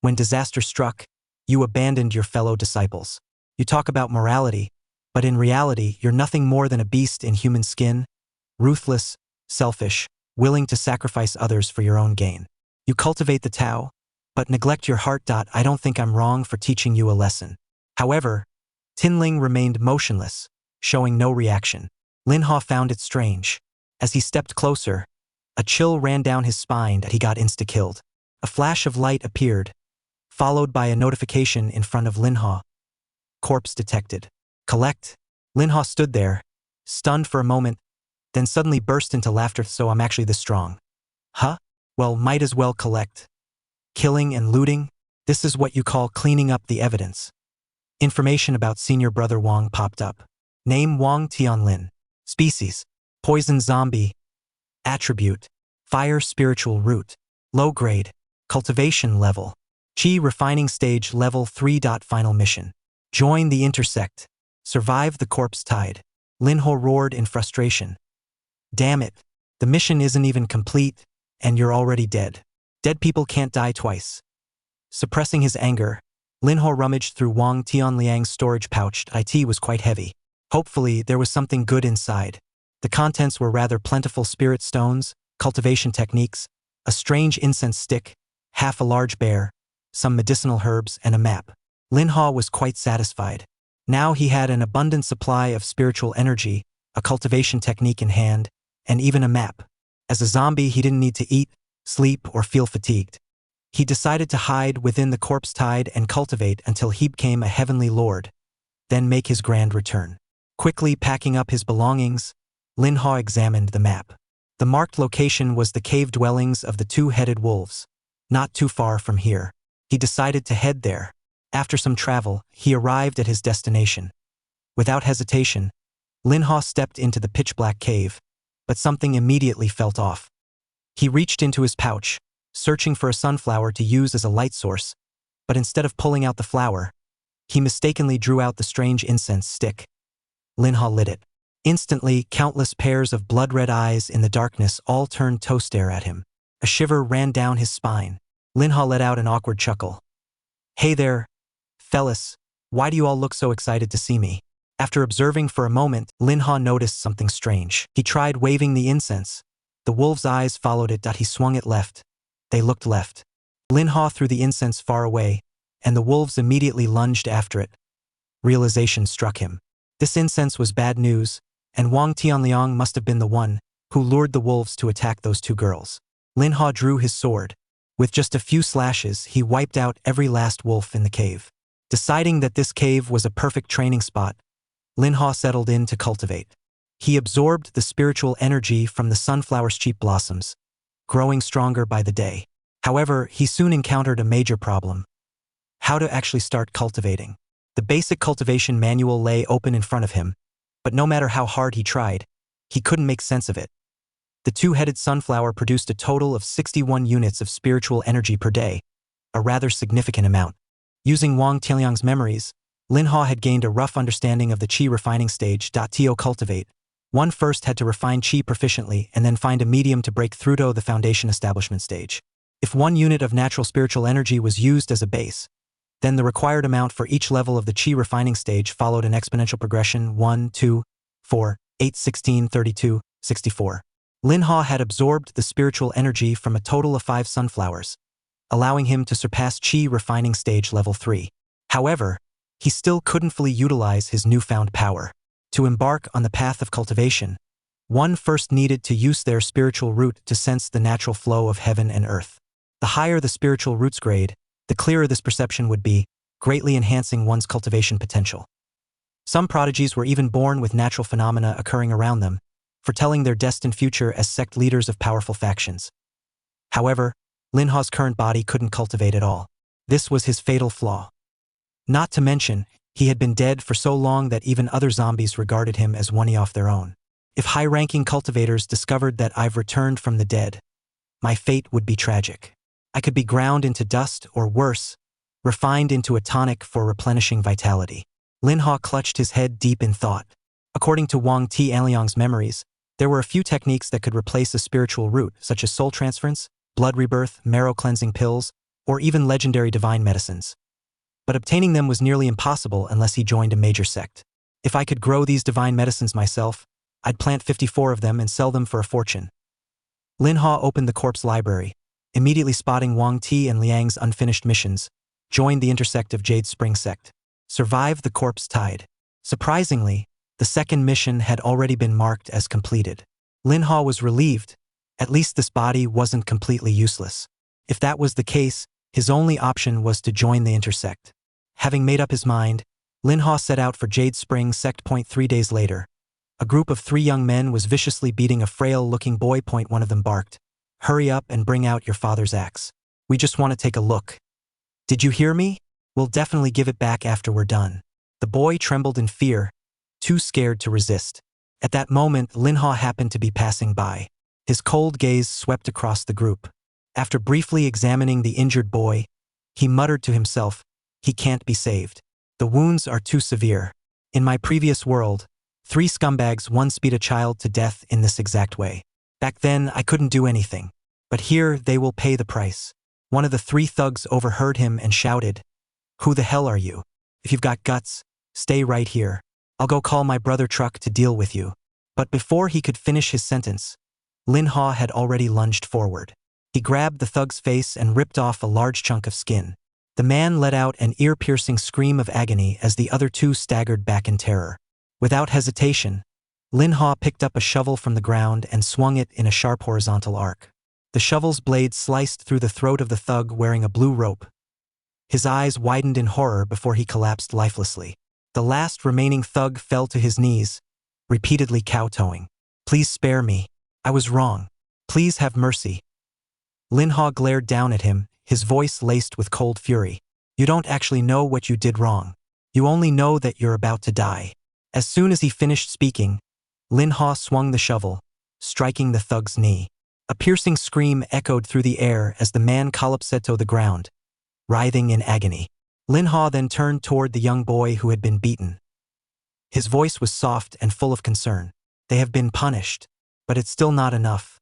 "When disaster struck, you abandoned your fellow disciples. You talk about morality, but in reality, you're nothing more than a beast in human skin, ruthless, selfish, willing to sacrifice others for your own gain. You cultivate the Tao, but neglect your heart. I don't think I'm wrong for teaching you a lesson." However, Tinling remained motionless, showing no reaction. Linhua found it strange. As he stepped closer, a chill ran down his spine that he got insta-killed. A flash of light appeared, followed by a notification in front of Linhua. "Corpse detected. Collect." Linhua stood there, stunned for a moment, then suddenly burst into laughter. "So I'm actually this strong? Huh? Well, might as well collect. Killing and looting? This is what you call cleaning up the evidence." Information about senior brother Wang popped up. Name: Wang Tianlin. Species: poison zombie. Attribute: fire spiritual root. Low grade. Cultivation level: Qi refining stage level 3. Final mission: join the intersect. Survive the corpse tide. Linhua roared in frustration. "Damn it. The mission isn't even complete, and you're already dead. Dead people can't die twice." Suppressing his anger, Linhua rummaged through Wang Tianliang's storage pouch. It was quite heavy. Hopefully, there was something good inside. The contents were rather plentiful: spirit stones, cultivation techniques, a strange incense stick, half a large bear, some medicinal herbs, and a map. Linhua was quite satisfied. Now he had an abundant supply of spiritual energy, a cultivation technique in hand, and even a map. As a zombie, he didn't need to eat, sleep, or feel fatigued. He decided to hide within the corpse tide and cultivate until he became a heavenly lord, then make his grand return. Quickly packing up his belongings, Linhua examined the map. The marked location was the cave dwellings of the two-headed wolves, not too far from here. He decided to head there. After some travel, he arrived at his destination. Without hesitation, Linhua stepped into the pitch-black cave, but something immediately felt off. He reached into his pouch, searching for a sunflower to use as a light source, but instead of pulling out the flower, he mistakenly drew out the strange incense stick. Linhua lit it. Instantly, countless pairs of blood-red eyes in the darkness all turned to stare at him. A shiver ran down his spine. Linhua let out an awkward chuckle. "Hey there, fellas, why do you all look so excited to see me?" After observing for a moment, Linhua noticed something strange. He tried waving the incense. The wolf's eyes followed it. He swung it left. They looked left. Linhua threw the incense far away, and the wolves immediately lunged after it. Realization struck him. This incense was bad news, and Wang Tianliang must have been the one who lured the wolves to attack those two girls. Linhua drew his sword. With just a few slashes, he wiped out every last wolf in the cave. Deciding that this cave was a perfect training spot, Linhua settled in to cultivate. He absorbed the spiritual energy from the sunflower's cheap blossoms, growing stronger by the day. However, he soon encountered a major problem: how to actually start cultivating. The basic cultivation manual lay open in front of him, but no matter how hard he tried, he couldn't make sense of it. The two-headed sunflower produced a total of 61 units of spiritual energy per day, a rather significant amount. Using Wang Tianliang's memories, Linhua had gained a rough understanding of the qi refining stage. To cultivate, one first had to refine qi proficiently and then find a medium to break through to the foundation establishment stage. If 1 unit of natural spiritual energy was used as a base, then the required amount for each level of the qi refining stage followed an exponential progression: 1, 2, 4, 8, 16, 32, 64. Linhua had absorbed the spiritual energy from a total of 5 sunflowers, allowing him to surpass qi refining stage level 3. However, he still couldn't fully utilize his newfound power. To embark on the path of cultivation, one first needed to use their spiritual root to sense the natural flow of heaven and earth. The higher the spiritual root's grade, the clearer this perception would be, greatly enhancing one's cultivation potential. Some prodigies were even born with natural phenomena occurring around them, foretelling their destined future as sect leaders of powerful factions. However, Linhua's current body couldn't cultivate at all. This was his fatal flaw. Not to mention, he had been dead for so long that even other zombies regarded him as one of their own. If high-ranking cultivators discovered that I've returned from the dead, my fate would be tragic. I could be ground into dust, or worse, refined into a tonic for replenishing vitality. Linhua clutched his head deep in thought. According to Wang Tianliang's memories, there were a few techniques that could replace a spiritual root, such as soul transference, blood rebirth, marrow-cleansing pills, or even legendary divine medicines. But obtaining them was nearly impossible unless he joined a major sect. If I could grow these divine medicines myself, I'd plant 54 of them and sell them for a fortune. Linhua opened the corpse library, immediately spotting Wang Tianliang's unfinished missions, joined the intersect of Jade Spring sect, survived the corpse tide. Surprisingly, the second mission had already been marked as completed. Linhua was relieved. At least this body wasn't completely useless. If that was the case, his only option was to join the intersect. Having made up his mind, Linhua set out for Jade Spring sect. 3 days later, a group of 3 young men was viciously beating a frail-looking boy. One of them barked, "Hurry up and bring out your father's axe. We just want to take a look." "Did you hear me? We'll definitely give it back after we're done." The boy trembled in fear, too scared to resist. At that moment, Linhua happened to be passing by. His cold gaze swept across the group. After briefly examining the injured boy, he muttered to himself, "He can't be saved. The wounds are too severe. In my previous world, 3 scumbags once beat a child to death in this exact way. Back then, I couldn't do anything. But here, they will pay the price." One of the 3 thugs overheard him and shouted, Who the hell are you? If you've got guts, stay right here. I'll go call my brother Truck to deal with you. But before he could finish his sentence, Manhua had already lunged forward. He grabbed the thug's face and ripped off a large chunk of skin. The man let out an ear-piercing scream of agony as the other two staggered back in terror. Without hesitation, Manhua picked up a shovel from the ground and swung it in a sharp horizontal arc. The shovel's blade sliced through the throat of the thug wearing a blue rope. His eyes widened in horror before he collapsed lifelessly. The last remaining thug fell to his knees, repeatedly kowtowing. Please spare me. I was wrong. Please have mercy. Manhua glared down at him, his voice laced with cold fury. You don't actually know what you did wrong. You only know that you're about to die. As soon as he finished speaking, Manhua swung the shovel, striking the thug's knee. A piercing scream echoed through the air as the man collapsed to the ground, writhing in agony. Manhua then turned toward the young boy who had been beaten. His voice was soft and full of concern. They have been punished, but it's still not enough.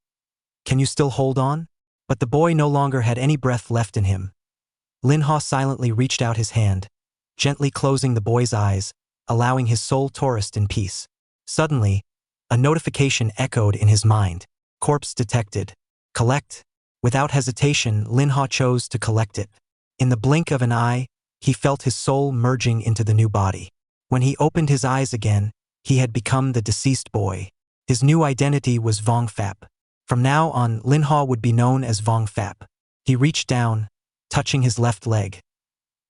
Can you still hold on? But the boy no longer had any breath left in him. Manhua silently reached out his hand, gently closing the boy's eyes, allowing his soul to rest in peace. Suddenly, a notification echoed in his mind. Corpse detected. Collect. Without hesitation, Manhua chose to collect it. In the blink of an eye, he felt his soul merging into the new body. When he opened his eyes again, he had become the deceased boy. His new identity was Vong Fap. From now on, Manhua would be known as Vong Fap. He reached down, touching his left leg.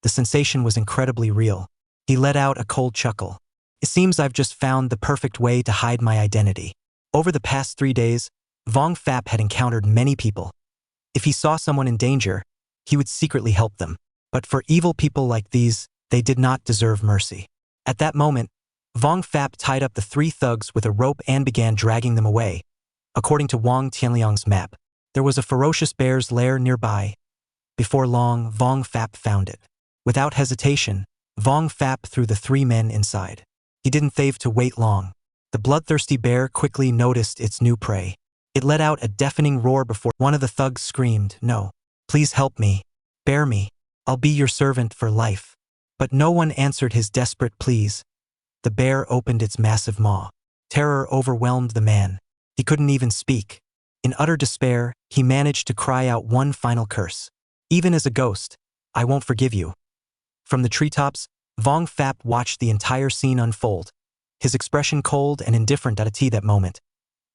The sensation was incredibly real. He let out a cold chuckle. It seems I've just found the perfect way to hide my identity. Over the past 3 days, Vong Fap had encountered many people. If he saw someone in danger, he would secretly help them. But for evil people like these, they did not deserve mercy. At that moment, Vong Fap tied up the 3 thugs with a rope and began dragging them away. According to Wang Tianliang's map, there was a ferocious bear's lair nearby. Before long, Vong Fap found it. Without hesitation, Vong Fap threw the 3 men inside. He didn't have to wait long. The bloodthirsty bear quickly noticed its new prey. It let out a deafening roar before one of the thugs screamed, "No, please help me. Bear me. I'll be your servant for life." But no one answered his desperate pleas. The bear opened its massive maw. Terror overwhelmed the man. He couldn't even speak. In utter despair, he managed to cry out one final curse. Even as a ghost, I won't forgive you. From the treetops, Vong Fap watched the entire scene unfold, his expression cold and indifferent at that moment.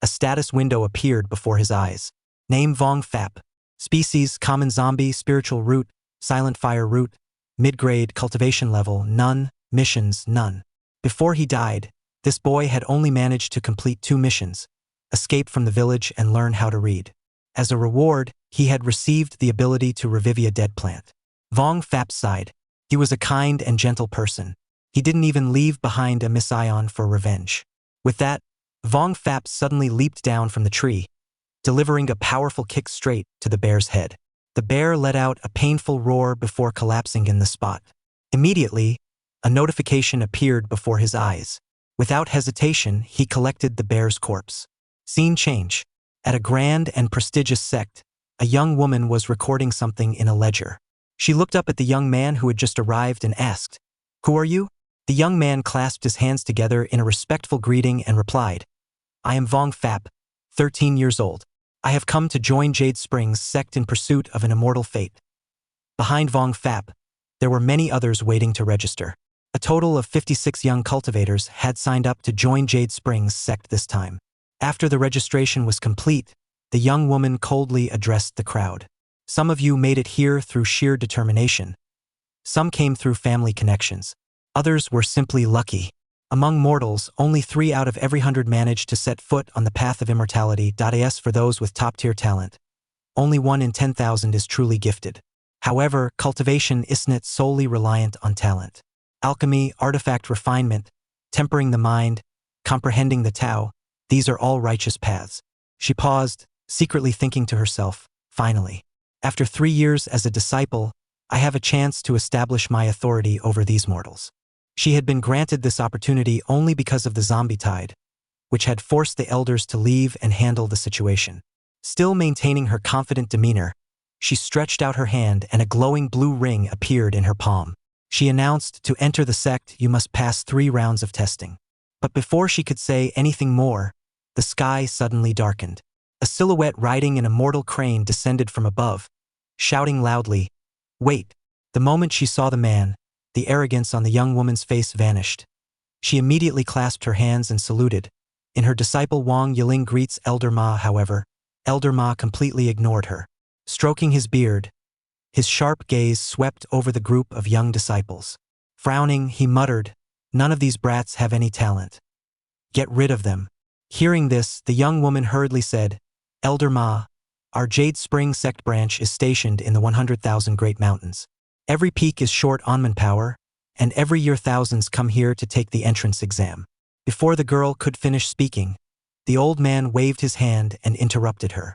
A status window appeared before his eyes. Name Vong Fap. Species, common zombie, spiritual root, silent fire root, mid-grade, cultivation level, none, missions, none. Before he died, this boy had only managed to complete 2 missions. Escape from the village and learn how to read. As a reward, he had received the ability to revive a dead plant. Vong Fap sighed. He was a kind and gentle person. He didn't even leave behind a mission for revenge. With that, Vong Fap suddenly leaped down from the tree, delivering a powerful kick straight to the bear's head. The bear let out a painful roar before collapsing in the spot. Immediately, a notification appeared before his eyes. Without hesitation, he collected the bear's corpse. Scene change. At a grand and prestigious sect, a young woman was recording something in a ledger. She looked up at the young man who had just arrived and asked, "Who are you?" The young man clasped his hands together in a respectful greeting and replied, "I am Vong Fap, 13 years old. I have come to join Jade Springs sect in pursuit of an immortal fate." Behind Vong Fap, there were many others waiting to register. A total of 56 young cultivators had signed up to join Jade Springs sect this time. After the registration was complete, the young woman coldly addressed the crowd. "Some of you made it here through sheer determination. Some came through family connections. Others were simply lucky. Among mortals, only 3 out of every 100 managed to set foot on the path of immortality. As for those with top-tier talent, only 1 in 10,000 is truly gifted. However, cultivation isn't solely reliant on talent. Alchemy, artifact refinement, tempering the mind, comprehending the Tao, these are all righteous paths." She paused, secretly thinking to herself, finally, after 3 years as a disciple, I have a chance to establish my authority over these mortals. She had been granted this opportunity only because of the zombie tide, which had forced the elders to leave and handle the situation. Still maintaining her confident demeanor, she stretched out her hand and a glowing blue ring appeared in her palm. She announced, to enter the sect, you must pass 3 rounds of testing. But before she could say anything more, the sky suddenly darkened. A silhouette riding an immortal crane descended from above, shouting loudly, "Wait!" The moment she saw the man, the arrogance on the young woman's face vanished. She immediately clasped her hands and saluted. In her disciple Wang Yiling greets Elder Ma, however, Elder Ma completely ignored her. Stroking his beard, his sharp gaze swept over the group of young disciples. Frowning, he muttered, "None of these brats have any talent. Get rid of them." Hearing this, the young woman hurriedly said, "Elder Ma, our Jade Spring sect branch is stationed in the 100,000 Great Mountains. Every peak is short on manpower, and every year thousands come here to take the entrance exam." Before the girl could finish speaking, the old man waved his hand and interrupted her.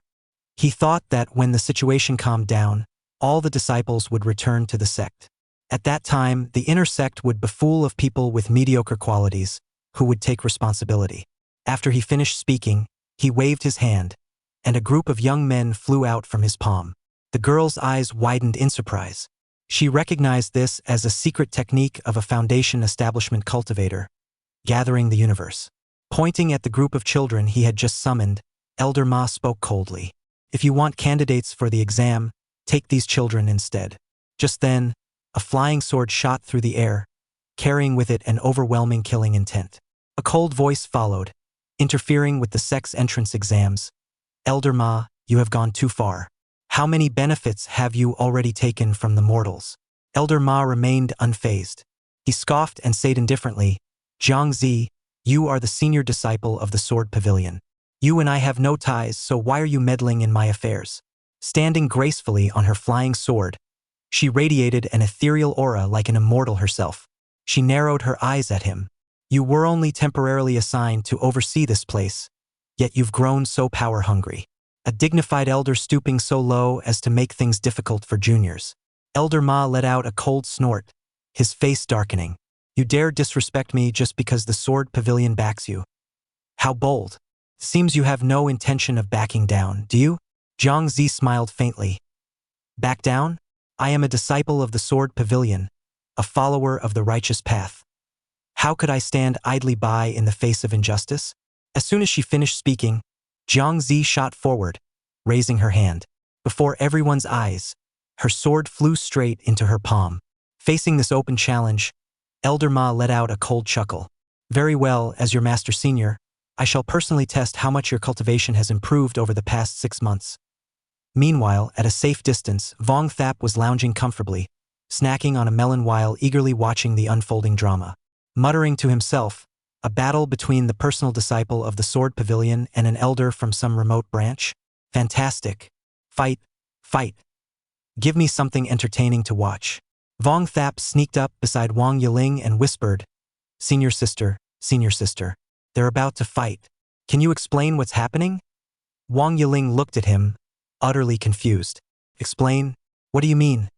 He thought that when the situation calmed down, all the disciples would return to the sect. At that time, the inner sect would be full of people with mediocre qualities, who would take responsibility. After he finished speaking, he waved his hand, and a group of young men flew out from his palm. The girl's eyes widened in surprise. She recognized this as a secret technique of a Foundation establishment cultivator, gathering the universe. Pointing at the group of children he had just summoned, Elder Ma spoke coldly. "If you want candidates for the exam, take these children instead." Just then, a flying sword shot through the air, carrying with it an overwhelming killing intent. A cold voice followed, interfering with the sect's entrance exams. "Elder Ma, you have gone too far. How many benefits have you already taken from the mortals?" Elder Ma remained unfazed. He scoffed and said indifferently, "Jiang Zi, you are the senior disciple of the Sword Pavilion. You and I have no ties, so why are you meddling in my affairs?" Standing gracefully on her flying sword, she radiated an ethereal aura like an immortal herself. She narrowed her eyes at him. "You were only temporarily assigned to oversee this place, yet you've grown so power-hungry." A dignified elder stooping so low as to make things difficult for juniors. Elder Ma let out a cold snort, his face darkening. "You dare disrespect me just because the Sword Pavilion backs you? How bold. Seems you have no intention of backing down, do you?" Jiang Zi smiled faintly. "Back down? I am a disciple of the Sword Pavilion, a follower of the righteous path. How could I stand idly by in the face of injustice?" As soon as she finished speaking, Jiang Zi shot forward, raising her hand. Before everyone's eyes, her sword flew straight into her palm. Facing this open challenge, Elder Ma let out a cold chuckle. "Very well, as your master senior, I shall personally test how much your cultivation has improved over the past 6 months." Meanwhile, at a safe distance, Vong Thap was lounging comfortably, snacking on a melon while eagerly watching the unfolding drama. Muttering to himself, a battle between the personal disciple of the Sword Pavilion and an elder from some remote branch? Fantastic. Fight, fight. Give me something entertaining to watch. Vong Thap sneaked up beside Wang Yiling and whispered, Senior sister, they're about to fight. Can you explain what's happening?" Wang Yiling looked at him, utterly confused. "Explain? What do you mean?"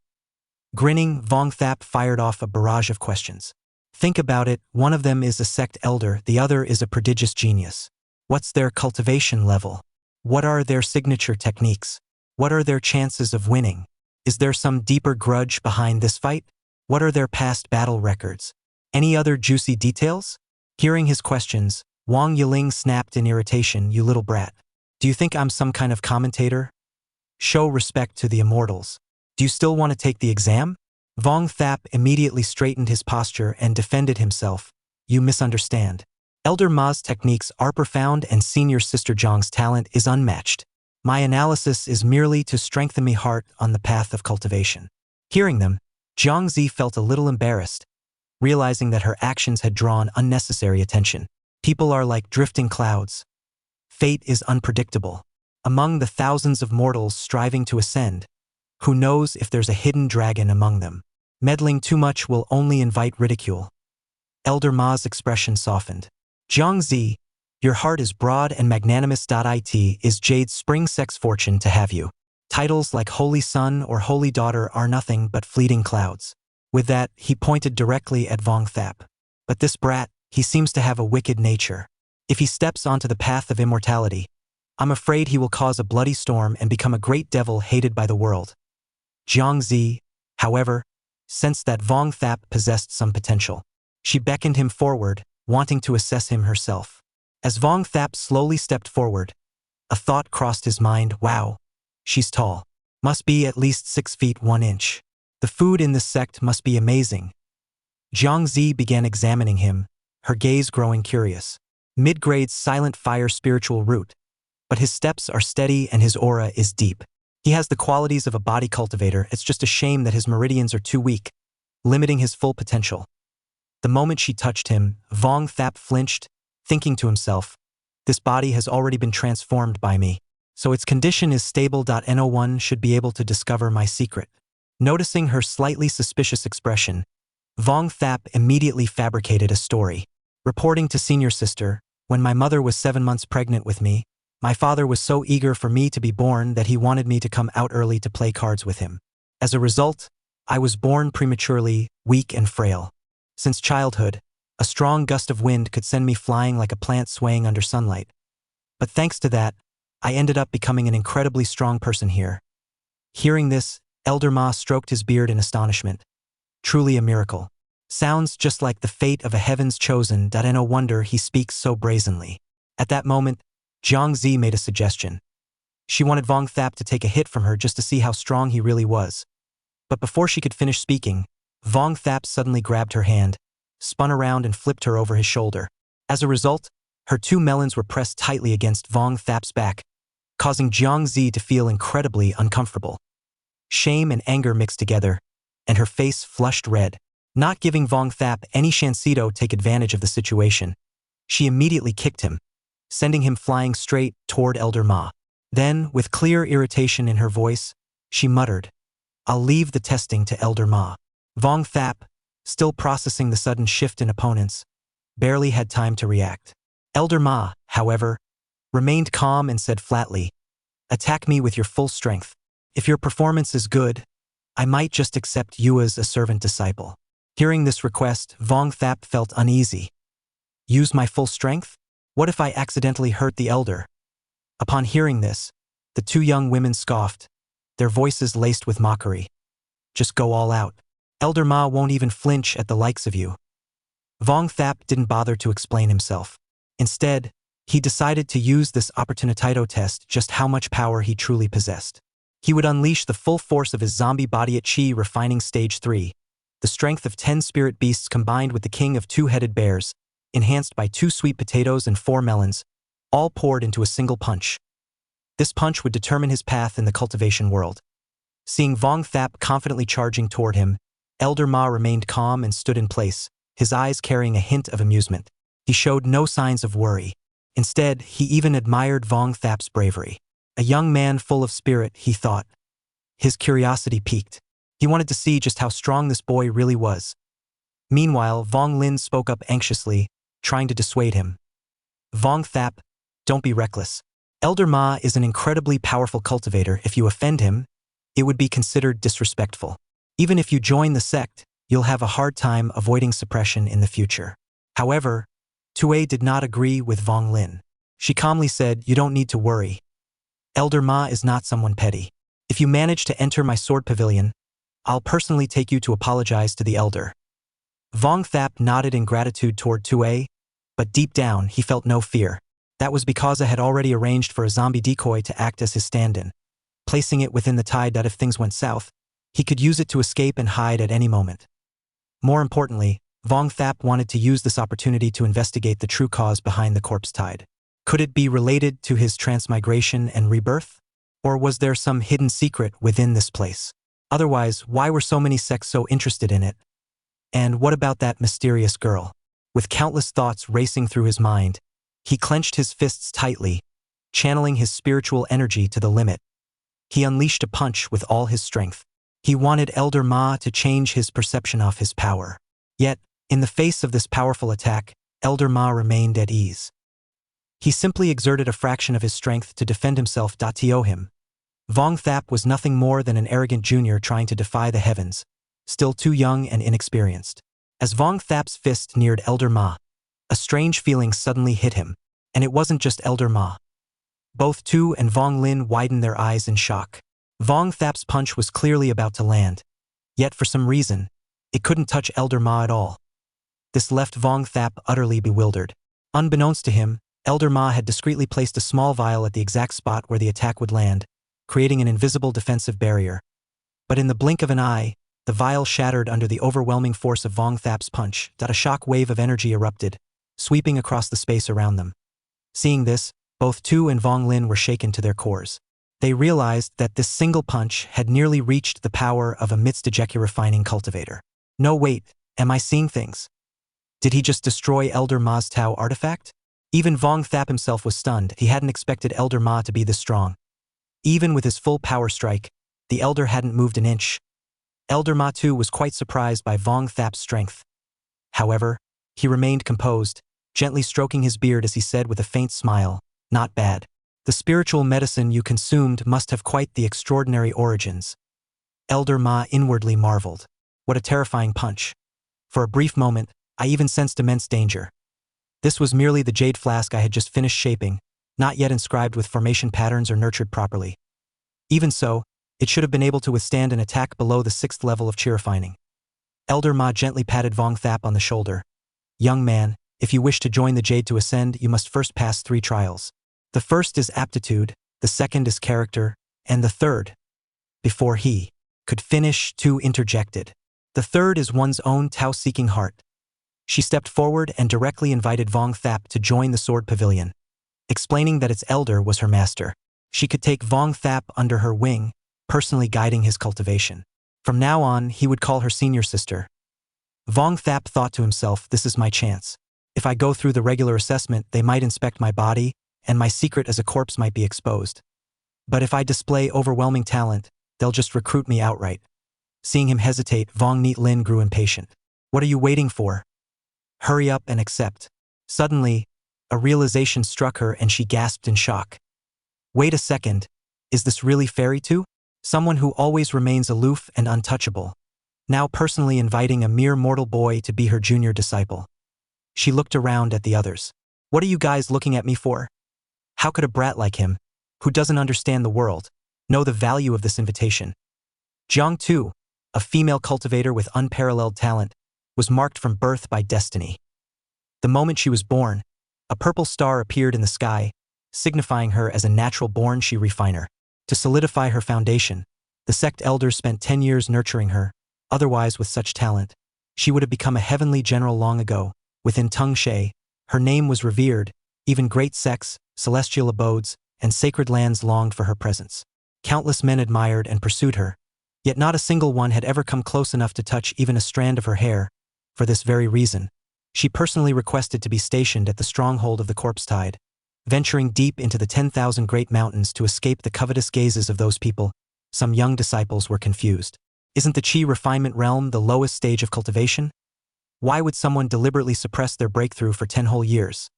Grinning, Vong Thap fired off a barrage of questions. "Think about it, one of them is a sect elder, the other is a prodigious genius. What's their cultivation level? What are their signature techniques? What are their chances of winning? Is there some deeper grudge behind this fight? What are their past battle records? Any other juicy details?" Hearing his questions, Wang Yiling snapped in irritation, "You little brat. Do you think I'm some kind of commentator? Show respect to the immortals. Do you still want to take the exam?" Vong Thap immediately straightened his posture and defended himself. "You misunderstand. Elder Ma's techniques are profound and Senior Sister Zhang's talent is unmatched. My analysis is merely to strengthen me heart on the path of cultivation." Hearing them, Jiang Zi felt a little embarrassed, realizing that her actions had drawn unnecessary attention. People are like drifting clouds. Fate is unpredictable. Among the thousands of mortals striving to ascend, who knows if there's a hidden dragon among them? Meddling too much will only invite ridicule. Elder Ma's expression softened. "Jiang Zi, your heart is broad and magnanimous. It is Jade Spring Sect's fortune to have you. Titles like Holy Son or Holy Daughter are nothing but fleeting clouds." With that, he pointed directly at Vong Thap. "But this brat, he seems to have a wicked nature. If he steps onto the path of immortality, I'm afraid he will cause a bloody storm and become a great devil hated by the world." Jiang Zi, however, sensed that Vong Thap possessed some potential. She beckoned him forward, wanting to assess him herself. As Vong Thap slowly stepped forward, a thought crossed his mind. Wow, she's tall. Must be at least 6 feet 1 inch. The food in this sect must be amazing. Jiang Zi began examining him, her gaze growing curious. Mid-grade silent fire spiritual root, but his steps are steady and his aura is deep. He has the qualities of a body cultivator. It's just a shame that his meridians are too weak, limiting his full potential. The moment she touched him, Vong Thap flinched, thinking to himself, this body has already been transformed by me, so its condition is stable. No one should be able to discover my secret. Noticing her slightly suspicious expression, Vong Thap immediately fabricated a story. Reporting to senior sister, when my mother was 7 months pregnant with me, my father was so eager for me to be born that he wanted me to come out early to play cards with him. As a result, I was born prematurely, weak and frail. Since childhood, a strong gust of wind could send me flying like a plant swaying under sunlight. But thanks to that, I ended up becoming an incredibly strong person here. Hearing this, Elder Ma stroked his beard in astonishment. Truly a miracle. Sounds just like the fate of a heaven's chosen. No wonder he speaks so brazenly. At that moment, Jiang Zi made a suggestion. She wanted Vong Thap to take a hit from her just to see how strong he really was. But before she could finish speaking, Vong Thap suddenly grabbed her hand, spun around and flipped her over his shoulder. As a result, her 2 melons were pressed tightly against Vong Thap's back, causing Jiang Zi to feel incredibly uncomfortable. Shame and anger mixed together, and her face flushed red. Not giving Vong Thap any chance to take advantage of the situation, she immediately kicked him, sending him flying straight toward Elder Ma. Then, with clear irritation in her voice, she muttered, I'll leave the testing to Elder Ma. Vong Thap, still processing the sudden shift in opponents, barely had time to react. Elder Ma, however, remained calm and said flatly, attack me with your full strength. If your performance is good, I might just accept you as a servant disciple. Hearing this request, Vong Thap felt uneasy. Use my full strength? What if I accidentally hurt the elder? Upon hearing this, the 2 young women scoffed, their voices laced with mockery. Just go all out. Elder Ma won't even flinch at the likes of you. Vong Thap didn't bother to explain himself. Instead, he decided to use this opportunity to test just how much power he truly possessed. He would unleash the full force of his zombie body at Chi refining stage 3, the strength of 10 spirit beasts combined with the king of 2-headed bears, enhanced by 2 sweet potatoes and 4 melons, all poured into a single punch. This punch would determine his path in the cultivation world. Seeing Vong Thap confidently charging toward him, Elder Ma remained calm and stood in place, his eyes carrying a hint of amusement. He showed no signs of worry. Instead, he even admired Vong Thap's bravery. A young man full of spirit, he thought. His curiosity piqued. He wanted to see just how strong this boy really was. Meanwhile, Vong Lin spoke up anxiously, trying to dissuade him. Vong Thap, don't be reckless. Elder Ma is an incredibly powerful cultivator. If you offend him, it would be considered disrespectful. Even if you join the sect, you'll have a hard time avoiding suppression in the future. However, Tue did not agree with Vong Lin. She calmly said, you don't need to worry. Elder Ma is not someone petty. If you manage to enter my sword pavilion, I'll personally take you to apologize to the elder. Vong Thap nodded in gratitude toward Tue, but deep down he felt no fear. That was because I had already arranged for a zombie decoy to act as his stand-in, placing it within the tide that if things went south, he could use it to escape and hide at any moment. More importantly, Vong Thap wanted to use this opportunity to investigate the true cause behind the corpse tide. Could it be related to his transmigration and rebirth? Or was there some hidden secret within this place? Otherwise, why were so many sects so interested in it? And what about that mysterious girl? With countless thoughts racing through his mind, he clenched his fists tightly, channeling his spiritual energy to the limit. He unleashed a punch with all his strength. He wanted Elder Ma to change his perception of his power. Yet, in the face of this powerful attack, Elder Ma remained at ease. He simply exerted a fraction of his strength to defend himself. To him, Vong Thap was nothing more than an arrogant junior trying to defy the heavens, still too young and inexperienced. As Vong Thap's fist neared Elder Ma, a strange feeling suddenly hit him, and it wasn't just Elder Ma. Both Tu and Vong Lin widened their eyes in shock. Vong Thap's punch was clearly about to land, yet for some reason, It couldn't touch Elder Ma at all. This left Vong Thap utterly bewildered. Unbeknownst to him, Elder Ma had discreetly placed a small vial at the exact spot where the attack would land, creating an invisible defensive barrier. But in the blink of an eye, the vial shattered under the overwhelming force of Vong Thap's punch. A shock wave of energy erupted, sweeping across the space around them. Seeing this, both Tu and Vong Lin were shaken to their cores. They realized that this single punch had nearly reached the power of a refining cultivator. No wait, am I seeing things? Did he just destroy Elder Ma's Tao artifact? Even Vong Thap himself was stunned. He hadn't expected Elder Ma to be this strong. Even with his full power strike, the Elder hadn't moved an inch. Elder Ma too was quite surprised by Vong Thap's strength. However, he remained composed, gently stroking his beard as he said with a faint smile, "Not bad. The spiritual medicine you consumed must have quite the extraordinary origins." Elder Ma inwardly marveled. What a terrifying punch. For a brief moment, I even sensed immense danger. This was merely the jade flask I had just finished shaping, not yet inscribed with formation patterns or nurtured properly. Even so, it should have been able to withstand an attack below the 6th level of chi refining. Elder Ma gently patted Vong Thap on the shoulder. "Young man, if you wish to join the Jade to ascend, you must first pass 3 trials. The first is aptitude, the second is character, and the third..." Before he could finish, Tu interjected. "The third is one's own Tao-seeking heart." She stepped forward and directly invited Vong Thap to join the Sword Pavilion, explaining that its elder was her master. She could take Vong Thap under her wing, personally guiding his cultivation. From now on, he would call her senior sister. Vong Thap thought to himself, "This is my chance. If I go through the regular assessment, they might inspect my body, and my secret as a corpse might be exposed. But if I display overwhelming talent, they'll just recruit me outright." Seeing him hesitate, Vong Neat Lin grew impatient. "What are you waiting for? Hurry up and accept." Suddenly, a realization struck her and she gasped in shock. "Wait a second, is this really Fairy Tu? Someone who always remains aloof and untouchable, now personally inviting a mere mortal boy to be her junior disciple." She looked around at the others. "What are you guys looking at me for? How could a brat like him, who doesn't understand the world, know the value of this invitation?" Jiang Tu, a female cultivator with unparalleled talent, was marked from birth by destiny. The moment she was born, a purple star appeared in the sky, signifying her as a natural-born chi refiner. To solidify her foundation, the sect elders spent 10 years nurturing her. Otherwise, with such talent, she would have become a heavenly general long ago. Within Tung She, her name was revered, even great sects, celestial abodes, and sacred lands longed for her presence. Countless men admired and pursued her, yet not a single one had ever come close enough to touch even a strand of her hair. For this very reason, she personally requested to be stationed at the stronghold of the Corpse Tide, venturing deep into the 10,000 great mountains to escape the covetous gazes of those people. Some young disciples were confused. Isn't the chi refinement realm the lowest stage of cultivation? Why would someone deliberately suppress their breakthrough for 10 whole years?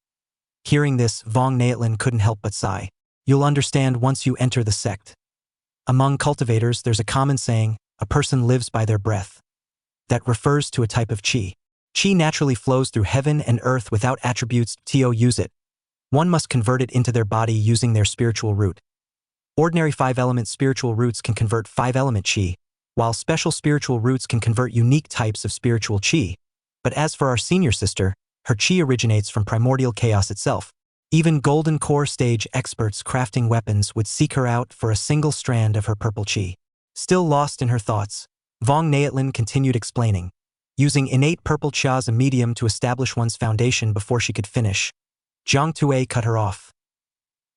Hearing this, Vong Neatlin couldn't help but sigh. You'll understand once you enter the sect. Among cultivators, there's a common saying, "A person lives by their breath." That refers to a type of chi. Chi naturally flows through heaven and earth without attributes to use it. One must convert it into their body using their spiritual root. Ordinary 5-element spiritual roots can convert 5-element chi, while special spiritual roots can convert unique types of spiritual chi. But as for our senior sister, her chi originates from primordial chaos itself. Even golden core stage experts crafting weapons would seek her out for a single strand of her purple chi. Still lost in her thoughts, Vong Neatlin continued explaining, using innate purple cha as a medium to establish one's foundation before she could finish. Jiang Tue cut her off.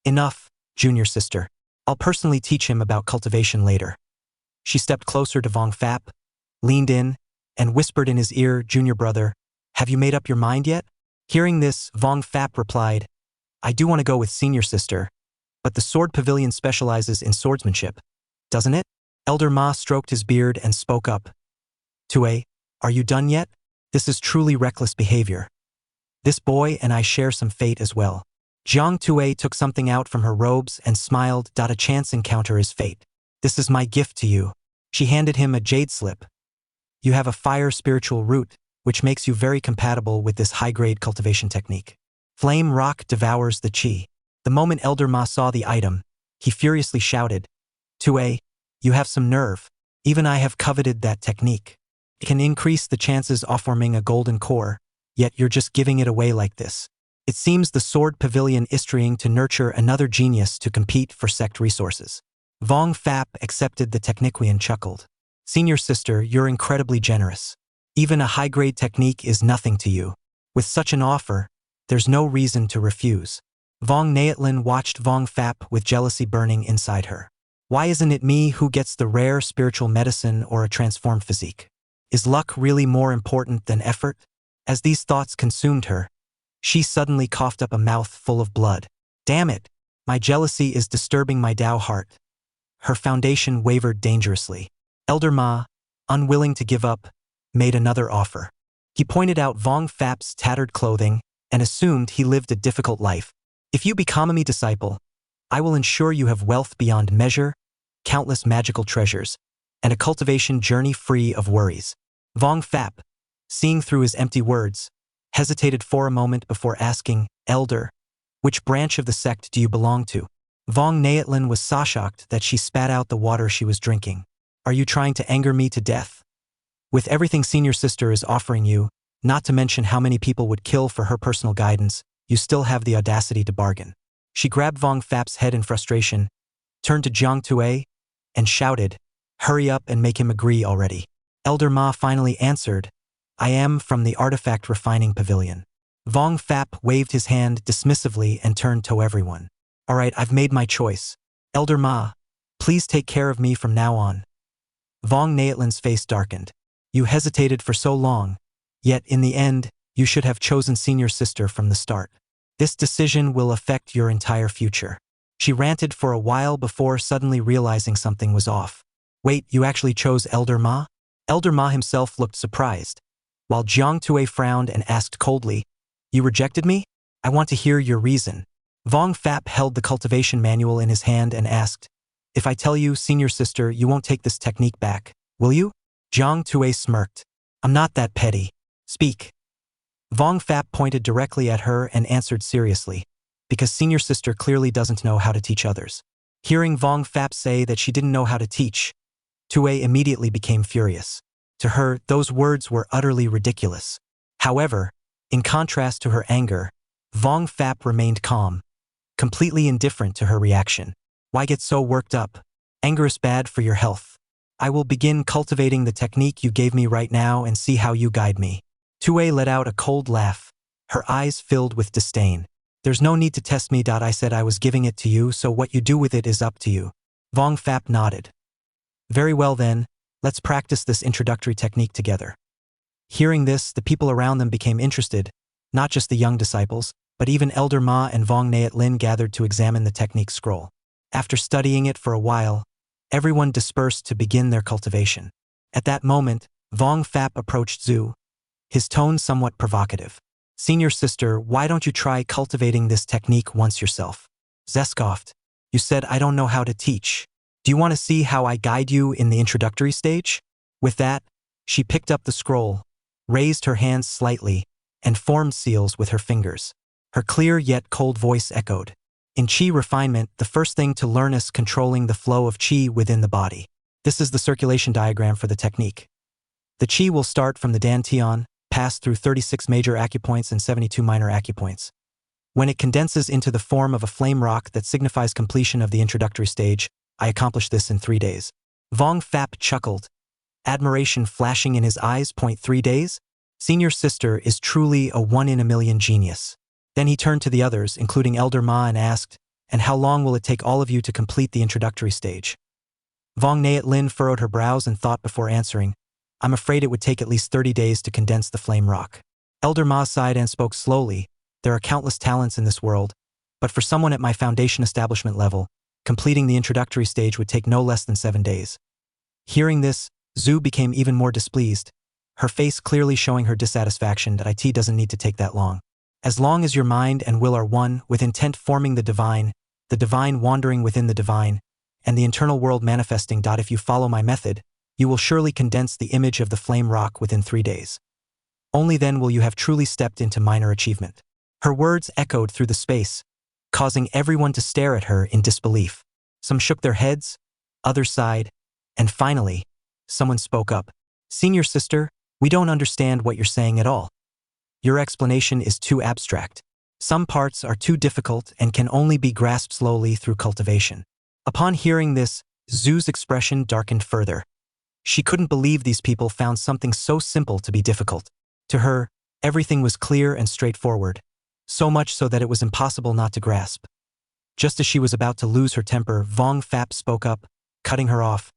"Enough, junior sister. I'll personally teach him about cultivation later." She stepped closer to Vong Thap, leaned in, and whispered in his ear, "Junior brother, have you made up your mind yet?" Hearing this, Vong Thap replied, "I do want to go with senior sister, but the Sword Pavilion specializes in swordsmanship, doesn't it?" Elder Ma stroked his beard and spoke up. "Tue, are you done yet? This is truly reckless behavior. This boy and I share some fate as well." Jiang Tue took something out from her robes and smiled. "A chance encounter is fate. This is my gift to you." She handed him a jade slip. "You have a fire spiritual root, which makes you very compatible with this high-grade cultivation technique. Flame rock devours the chi." The moment Elder Ma saw the item, he furiously shouted, "Tue, you have some nerve. Even I have coveted that technique." It can increase the chances of forming a golden core, yet you're just giving it away like this. It seems the Sword Pavilion is trying to nurture another genius to compete for sect resources. Vong Fap accepted the technique and chuckled. Senior sister, you're incredibly generous. Even a high-grade technique is nothing to you. With such an offer, there's no reason to refuse. Vong Naotlin watched Vong Fap with jealousy burning inside her. Why isn't it me who gets the rare spiritual medicine or a transformed physique? Is luck really more important than effort? As these thoughts consumed her, she suddenly coughed up a mouth full of blood. Damn it! My jealousy is disturbing my Tao heart. Her foundation wavered dangerously. Elder Ma, unwilling to give up, made another offer. He pointed out Vong Fap's tattered clothing and assumed he lived a difficult life. If you become a disciple, I will ensure you have wealth beyond measure, countless magical treasures, and a cultivation journey free of worries. Vong Fap, seeing through his empty words, hesitated for a moment before asking, Elder, which branch of the sect do you belong to? Vong Naotlin was so shocked that she spat out the water she was drinking. Are you trying to anger me to death? With everything senior sister is offering you, not to mention how many people would kill for her personal guidance, you still have the audacity to bargain. She grabbed Vong Fap's head in frustration, turned to Jiang Tue, and shouted, hurry up and make him agree already. Elder Ma finally answered, I am from the Artifact Refining Pavilion. Vong Fap waved his hand dismissively and turned to everyone. All right, I've made my choice. Elder Ma, please take care of me from now on. Vong Naotlin's face darkened. You hesitated for so long, yet in the end, you should have chosen senior sister from the start. This decision will affect your entire future. She ranted for a while before suddenly realizing something was off. Wait, you actually chose Elder Ma? Elder Ma himself looked surprised, while Jiang Tue frowned and asked coldly, you rejected me? I want to hear your reason. Vong Fap held the cultivation manual in his hand and asked, if I tell you, senior sister, you won't take this technique back, will you? Jiang Tue smirked. I'm not that petty. Speak. Vong Fap pointed directly at her and answered seriously, because senior sister clearly doesn't know how to teach others. Hearing Vong Fap say that she didn't know how to teach, Tue immediately became furious. To her, those words were utterly ridiculous. However, in contrast to her anger, Vong Fap remained calm, completely indifferent to her reaction. Why get so worked up? Anger is bad for your health. I will begin cultivating the technique you gave me right now and see how you guide me. Tue let out a cold laugh, her eyes filled with disdain. There's no need to test me. I said I was giving it to you, so what you do with it is up to you. Vong Fap nodded. Very well then, let's practice this introductory technique together. Hearing this, the people around them became interested, not just the young disciples, but even Elder Ma and Vong Naotlin gathered to examine the technique scroll. After studying it for a while, everyone dispersed to begin their cultivation. At that moment, Vong Fap approached Zhu, his tone somewhat provocative. Senior sister, why don't you try cultivating this technique once yourself? Zescoffed. You said I don't know how to teach. Do you want to see how I guide you in the introductory stage? With that, she picked up the scroll, raised her hands slightly, and formed seals with her fingers. Her clear yet cold voice echoed. In Qi refinement, the first thing to learn is controlling the flow of Qi within the body. This is the circulation diagram for the technique. The Qi will start from the Dantian, pass through 36 major acupoints and 72 minor acupoints. When it condenses into the form of a flame rock that signifies completion of the introductory stage, I accomplished this in 3 days. Vong Fap chuckled, admiration flashing in his eyes. 3 days? Senior sister is truly a 1 in a million genius. Then he turned to the others, including Elder Ma, and asked, and how long will it take all of you to complete the introductory stage? Vong Naotlin furrowed her brows and thought before answering, I'm afraid it would take at least 30 days to condense the flame rock. Elder Ma sighed and spoke slowly, there are countless talents in this world, but for someone at my foundation establishment level, completing the introductory stage would take no less than 7 days. Hearing this, Zhu became even more displeased, her face clearly showing her dissatisfaction that it doesn't need to take that long. As long as your mind and will are one, with intent forming the divine wandering within the divine, and the internal world manifesting. If you follow my method, you will surely condense the image of the flame rock within 3 days. Only then will you have truly stepped into minor achievement. Her words echoed through the space, causing everyone to stare at her in disbelief. Some shook their heads, others sighed, and finally, someone spoke up. Senior sister, We don't understand what you're saying at all. Your explanation is too abstract. Some parts are too difficult and can only be grasped slowly through cultivation. Upon hearing this, Zhu's expression darkened further. She couldn't believe these people found something so simple to be difficult. To her, everything was clear and straightforward, so much so that it was impossible not to grasp. Just as she was about to lose her temper, Vong Fap spoke up, cutting her off.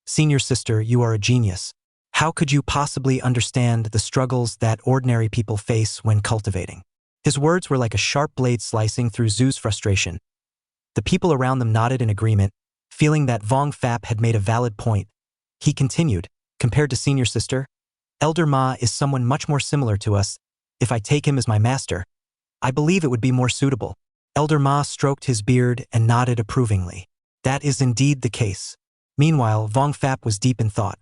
"Senior sister, you are a genius. How could you possibly understand the struggles that ordinary people face when cultivating?" His words were like a sharp blade slicing through Zhu's frustration. The people around them nodded in agreement, feeling that Vong Fap had made a valid point. He continued, "Compared to senior sister, Elder Ma is someone much more similar to us. If I take him as my master, I believe it would be more suitable." Elder Ma stroked his beard and nodded approvingly. "That is indeed the case." Meanwhile, Vong Fap was deep in thought.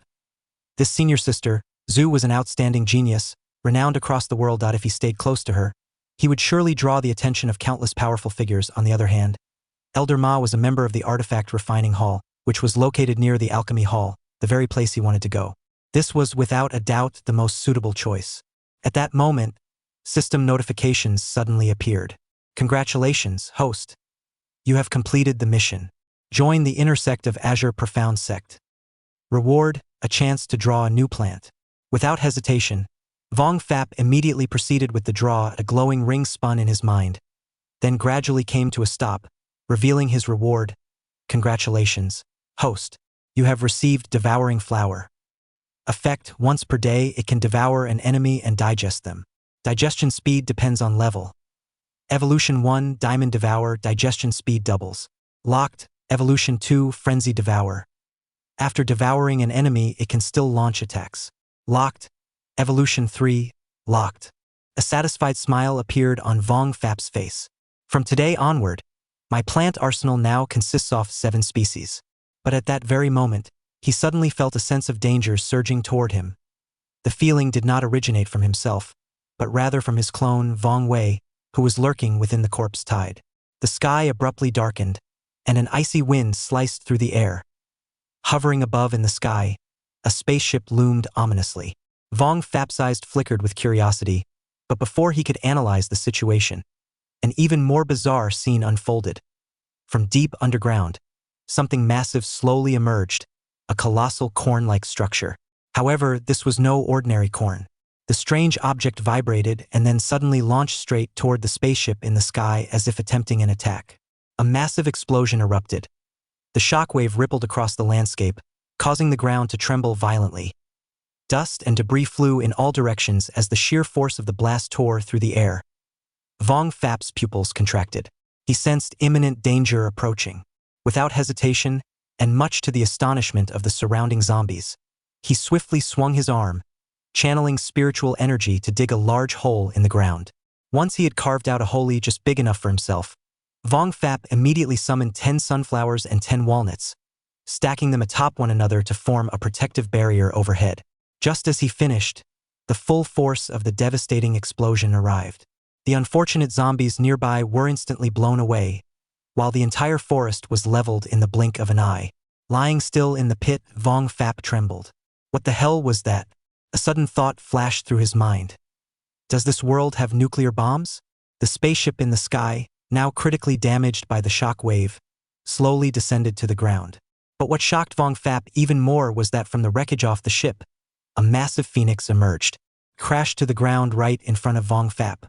This senior sister, Zhu, was an outstanding genius, renowned across the world. If he stayed close to her, he would surely draw the attention of countless powerful figures. On the other hand, Elder Ma was a member of the Artifact Refining Hall, which was located near the Alchemy Hall, the very place he wanted to go. This was without a doubt the most suitable choice. At that moment, system notifications suddenly appeared. "Congratulations, host. You have completed the mission. Join the inner sect of Azure Profound Sect. Reward, a chance to draw a new plant." Without hesitation, Vong Fap immediately proceeded with the draw. A glowing ring spun in his mind, then gradually came to a stop, revealing his reward. "Congratulations, host. You have received Devouring Flower. Effect: once per day, it can devour an enemy and digest them. Digestion speed depends on level. Evolution 1, Diamond Devour, digestion speed doubles. Locked, Evolution 2, Frenzy Devour. After devouring an enemy, it can still launch attacks. Locked, Evolution 3, Locked. A satisfied smile appeared on Vong Fap's face. "From today onward, my plant arsenal now consists of 7 species." But at that very moment, he suddenly felt a sense of danger surging toward him. The feeling did not originate from himself, but rather from his clone, Vong Wei, who was lurking within the corpse tide. The sky abruptly darkened, and an icy wind sliced through the air. Hovering above in the sky, a spaceship loomed ominously. Vong Fap's eyes flickered with curiosity, but before he could analyze the situation, an even more bizarre scene unfolded. From deep underground, something massive slowly emerged, a colossal corn-like structure. However, this was no ordinary corn. The strange object vibrated and then suddenly launched straight toward the spaceship in the sky as if attempting an attack. A massive explosion erupted. The shockwave rippled across the landscape, causing the ground to tremble violently. Dust and debris flew in all directions as the sheer force of the blast tore through the air. Vong Fap's pupils contracted. He sensed imminent danger approaching. Without hesitation, and much to the astonishment of the surrounding zombies, he swiftly swung his arm, channeling spiritual energy to dig a large hole in the ground. Once he had carved out a hole just big enough for himself, Vong Fap immediately summoned 10 sunflowers and 10 walnuts, stacking them atop one another to form a protective barrier overhead. Just as he finished, the full force of the devastating explosion arrived. The unfortunate zombies nearby were instantly blown away, while the entire forest was leveled in the blink of an eye. Lying still in the pit, Vong Fap trembled. What the hell was that? A sudden thought flashed through his mind. Does this world have nuclear bombs? The spaceship in the sky, now critically damaged by the shock wave, slowly descended to the ground. But what shocked Vong Fap even more was that from the wreckage off the ship, a massive phoenix emerged, crashed to the ground right in front of Vong Fap.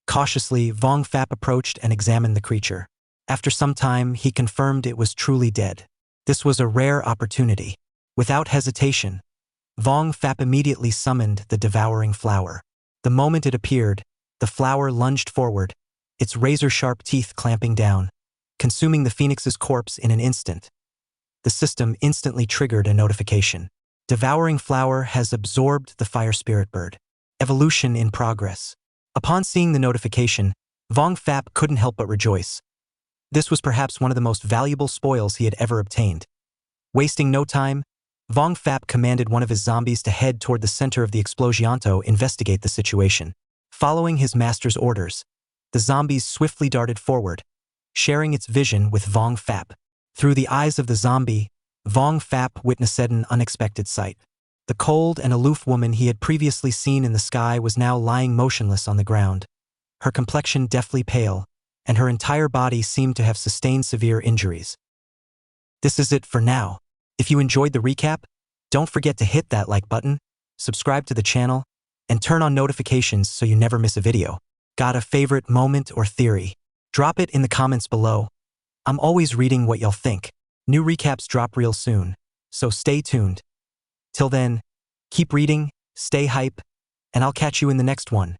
Cautiously, Vong Fap approached and examined the creature. After some time, he confirmed it was truly dead. This was a rare opportunity. Without hesitation, Vong Fap immediately summoned the Devouring Flower. The moment it appeared, the flower lunged forward, its razor-sharp teeth clamping down, consuming the phoenix's corpse in an instant. The system instantly triggered a notification. Devouring Flower has absorbed the fire spirit bird. Evolution in progress. Upon seeing the notification, Vong Fap couldn't help but rejoice. This was perhaps one of the most valuable spoils he had ever obtained. Wasting no time, Vong Fap commanded one of his zombies to head toward the center of the explosion to investigate the situation. Following his master's orders, the zombies swiftly darted forward, sharing its vision with Vong Fap. Through the eyes of the zombie, Vong Fap witnessed an unexpected sight. The cold and aloof woman he had previously seen in the sky was now lying motionless on the ground, her complexion deathly pale, and her entire body seemed to have sustained severe injuries. This is it for now. If you enjoyed the recap, don't forget to hit that like button, subscribe to the channel, and turn on notifications so you never miss a video. Got a favorite moment or theory? Drop it in the comments below. I'm always reading what y'all think. New recaps drop real soon, so stay tuned. Till then, keep reading, stay hype, and I'll catch you in the next one.